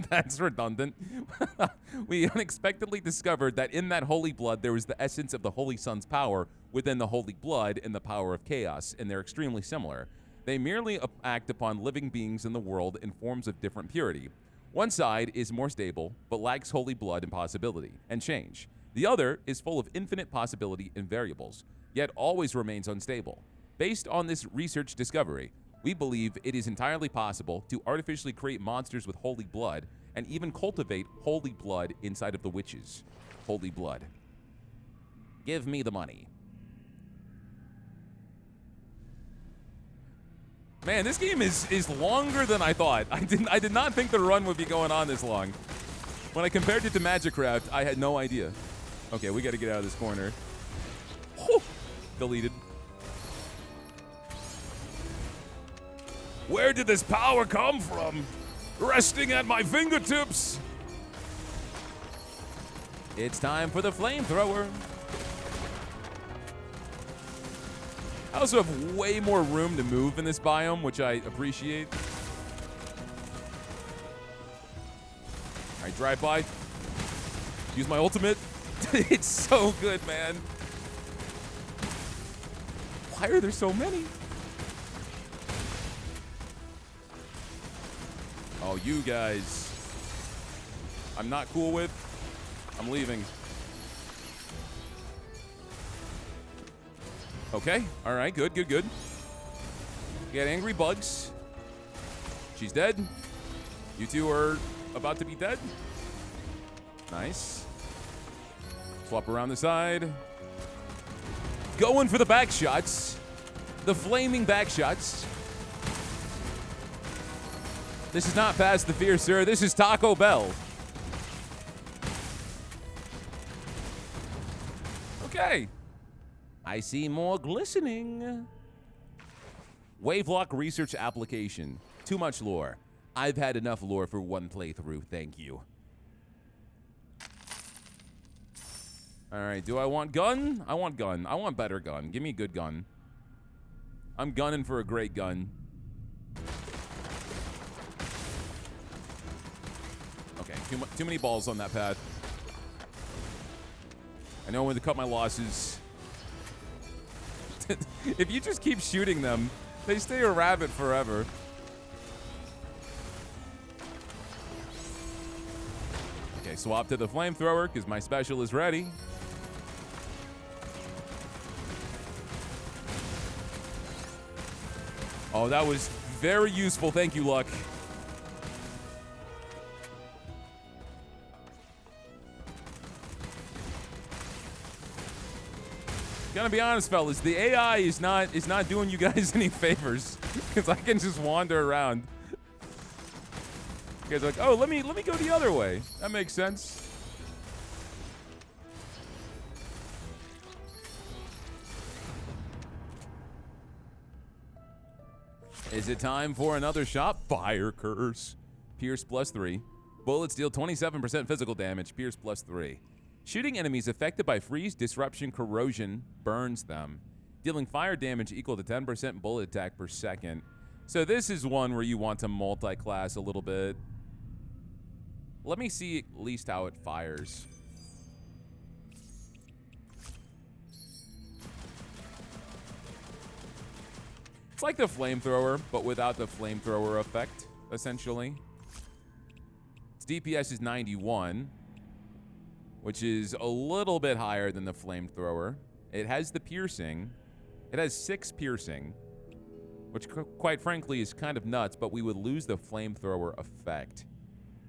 that's redundant, we unexpectedly discovered that in that holy blood there was the essence of the Holy Sun's power within the holy blood and the power of chaos, and they're extremely similar. They merely act upon living beings in the world in forms of different purity. One side is more stable, but lacks holy blood and possibility and change. The other is full of infinite possibility and variables, yet always remains unstable. Based on this research discovery, we believe it is entirely possible to artificially create monsters with holy blood and even cultivate holy blood inside of the witches. Holy blood. Give me the money. Man, this game is longer than I thought. I did not think the run would be going on this long. When I compared it to Magicraft, I had no idea. Okay, we got to get out of this corner. Whew. Deleted. Where did this power come from? Resting at my fingertips. It's time for the flamethrower. I also have way more room to move in this biome, which I appreciate. All right, drive by. Use my ultimate. It's so good, man. Why are there so many? Oh, you guys. I'm not cool with. I'm leaving. Okay. All right. Good, good, good. We got angry bugs. She's dead. You two are about to be dead. Nice. Swap around the side. Going for the back shots. The flaming back shots. This is not Past the Fear, sir. This is Taco Bell. Okay. I see more glistening. Wavelock research application. Too much lore. I've had enough lore for one playthrough, thank you. All right, do I want gun? I want gun. I want better gun. Give me a good gun. I'm gunning for a great gun. Okay, too many balls on that path. I know when to cut my losses. If you just keep shooting them, they stay a rabbit forever. Okay, swap to the flamethrower because my special is ready. Oh, that was very useful. Thank you, Luck. Gonna be honest, fellas, the AI is not doing you guys any favors because I can just wander around. You guys are like, oh, let me go the other way. That makes sense. Is it time for another shot? Fire Curse. Pierce +3. Bullets deal 27% physical damage. Pierce +3. Shooting enemies affected by freeze, disruption, corrosion burns them, dealing fire damage equal to 10% bullet attack per second. So this is one where you want to multi-class a little bit. Let me see at least how it fires. It's like the flamethrower, but without the flamethrower effect, essentially. Its DPS is 91. Which is a little bit higher than the flamethrower. It has the piercing. It has 6 piercing, which quite frankly is kind of nuts, but we would lose the flamethrower effect,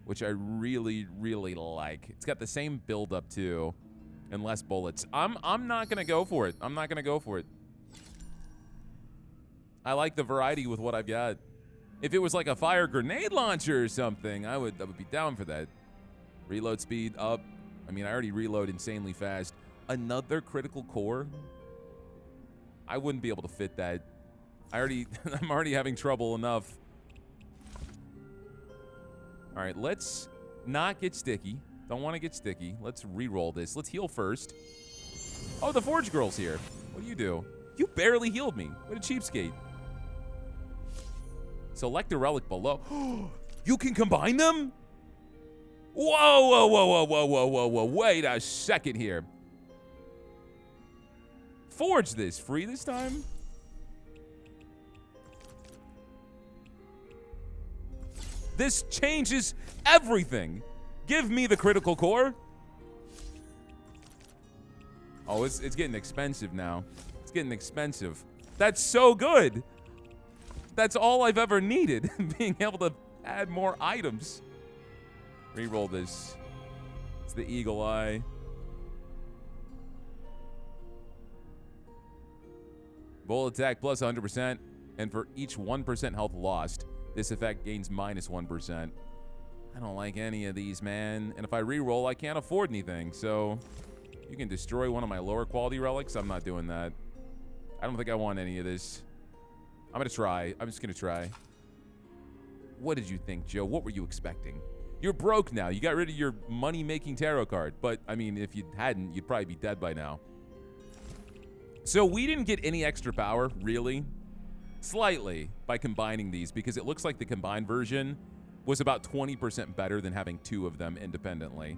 which I really, really like. It's got the same build-up too, and less bullets. I'm not gonna go for it. I'm not gonna go for it. I like the variety with what I've got. If it was like a fire grenade launcher or something, I would be down for that. Reload speed up. I mean, I already reload insanely fast. Another critical core. I wouldn't be able to fit that. I'm already having trouble enough. All right, let's not get sticky. Don't want to get sticky. Let's re-roll this. Let's heal first. Oh, the Forge Girl's here. What do you do? You barely healed me. What a cheapskate. Select a relic below. You can combine them? Whoa, whoa, whoa, whoa, whoa, whoa, whoa, whoa. Wait a second here. Forge this. Free this time? This changes everything. Give me the critical core. Oh, it's getting expensive now. It's getting expensive. That's so good. That's all I've ever needed. Being able to add more items. Reroll this. It's the Eagle Eye. Bullet attack plus 100%. And for each 1% health lost, this effect gains minus 1%. I don't like any of these, man. And if I re-roll, I can't afford anything. So you can destroy one of my lower quality relics. I'm not doing that. I don't think I want any of this. I'm going to try. I'm just going to try. What did you think, Joe? What were you expecting? You're broke now. You got rid of your money-making tarot card. But, I mean, if you hadn't, you'd probably be dead by now. So we didn't get any extra power, really. Slightly, by combining these, because it looks like the combined version was about 20% better than having two of them independently.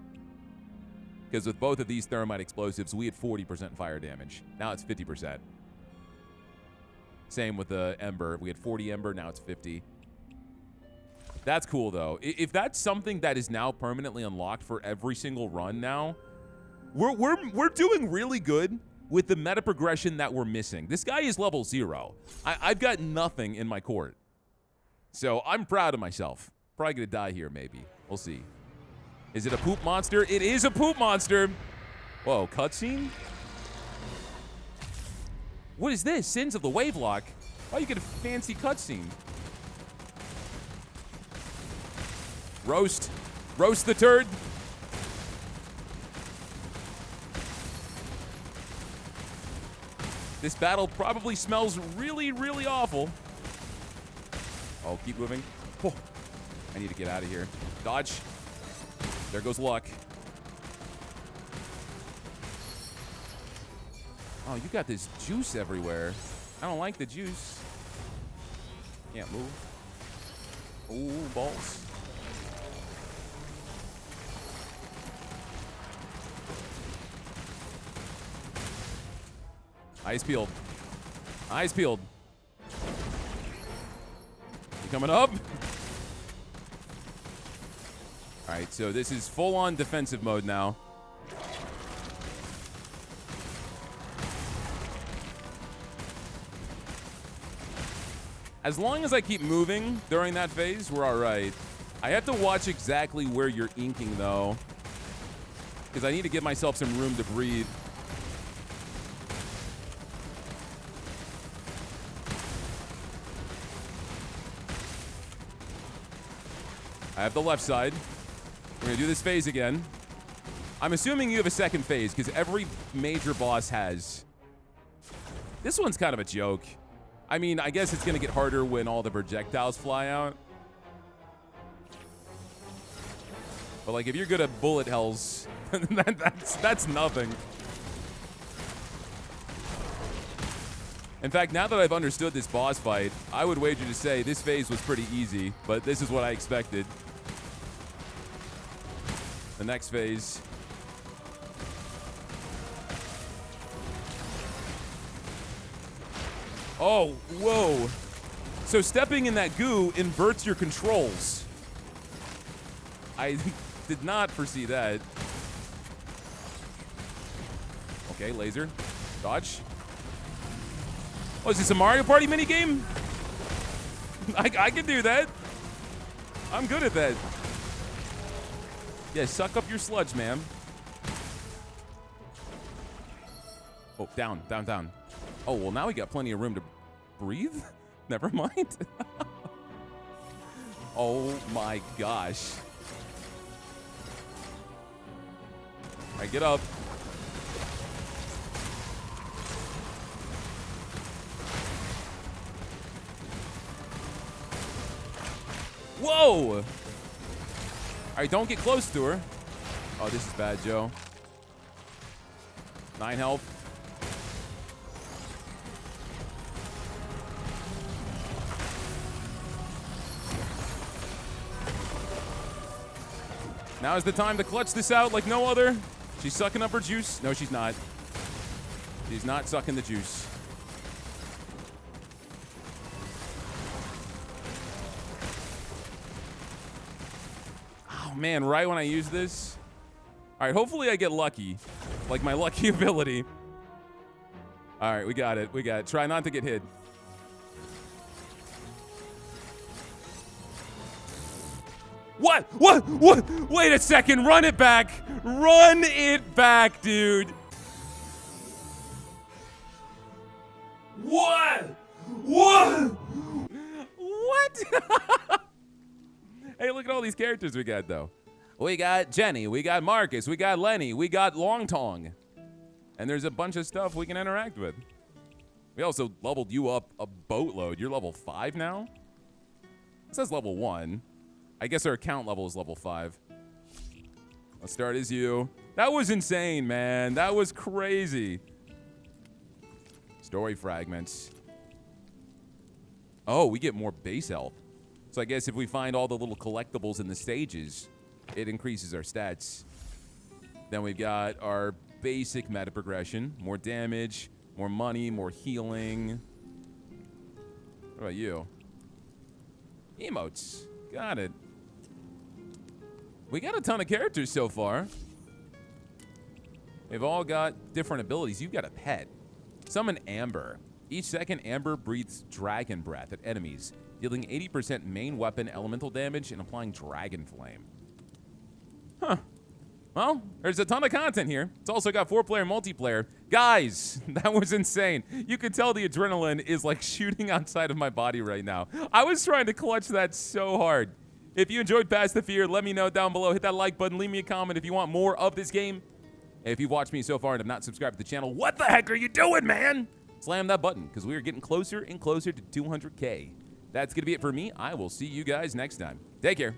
Because with both of these thermite explosives, we had 40% fire damage. Now it's 50%. Same with the Ember. We had 40 Ember, now it's 50. That's cool, though. If that's something that is now permanently unlocked for every single run now, we're doing really good with the meta progression that we're missing. This guy is level 0. I've got nothing in my court. So I'm proud of myself. Probably gonna die here, maybe. We'll see. Is it a poop monster? It is a poop monster. Whoa, cutscene? What is this? Sins of the Wavelock? Oh, you get a fancy cutscene. Roast. Roast the turd. This battle probably smells really, really awful. Oh, keep moving. Oh, I need to get out of here. Dodge. There goes luck. Oh, you got this juice everywhere. I don't like the juice. Can't move. Ooh, balls. Eyes peeled. Eyes peeled. You coming up? All right, so this is full-on defensive mode now. As long as I keep moving during that phase, we're all right. I have to watch exactly where you're inking, though, because I need to give myself some room to breathe. I have the left side. We're going to do this phase again. I'm assuming you have a second phase, because every major boss has. This one's kind of a joke. I mean, I guess it's going to get harder when all the projectiles fly out. But, like, if you're good at bullet hells, that's nothing. In fact, now that I've understood this boss fight, I would wager to say this phase was pretty easy, but this is what I expected. The next phase. Oh, whoa. So stepping in that goo inverts your controls. I did not foresee that. Okay, laser. Dodge. Oh, is this a Mario Party minigame? I can do that. I'm good at that. Yeah, suck up your sludge, ma'am. Oh, down, down, down. Oh, well, now we got plenty of room to breathe? Never mind. Oh, my gosh. All right, get up. Whoa! All right, don't get close to her. Oh, this is bad, Joe. 9 health. Now is the time to clutch this out like no other. She's sucking up her juice. No, she's not. She's not sucking the juice. Oh, man, right when I use this. All right, hopefully I get lucky. Like my lucky ability. All right, we got it. We got it. Try not to get hit. What? What? What? Wait a second. Run it back. Run it back, dude. What? What? What? Hey, look at all these characters we got, though. We got Jenny. We got Marcus. We got Lenny. We got Long Tong. And there's a bunch of stuff we can interact with. We also leveled you up a boatload. You're level 5 now? It says level 1. I guess our account level is level 5. Let's start as you. That was insane, man. That was crazy. Story fragments. Oh, we get more base health. So I guess if we find all the little collectibles in the stages, it increases our stats. Then we've got our basic meta progression. More damage, more money, more healing. What about you? Emotes. Got it. We got a ton of characters so far. They've all got different abilities. You've got a pet. Summon Amber. Each second, Amber breathes dragon breath at enemies, dealing 80% main weapon elemental damage and applying dragon flame. Huh. Well, there's a ton of content here. It's also got 4-player multiplayer. Guys, that was insane. You could tell the adrenaline is like shooting outside of my body right now. I was trying to clutch that so hard. If you enjoyed Past the Fear, let me know down below. Hit that like button. Leave me a comment if you want more of this game. If you've watched me so far and have not subscribed to the channel, what the heck are you doing, man? Slam that button, because we are getting closer and closer to 200K. That's going to be it for me. I will see you guys next time. Take care.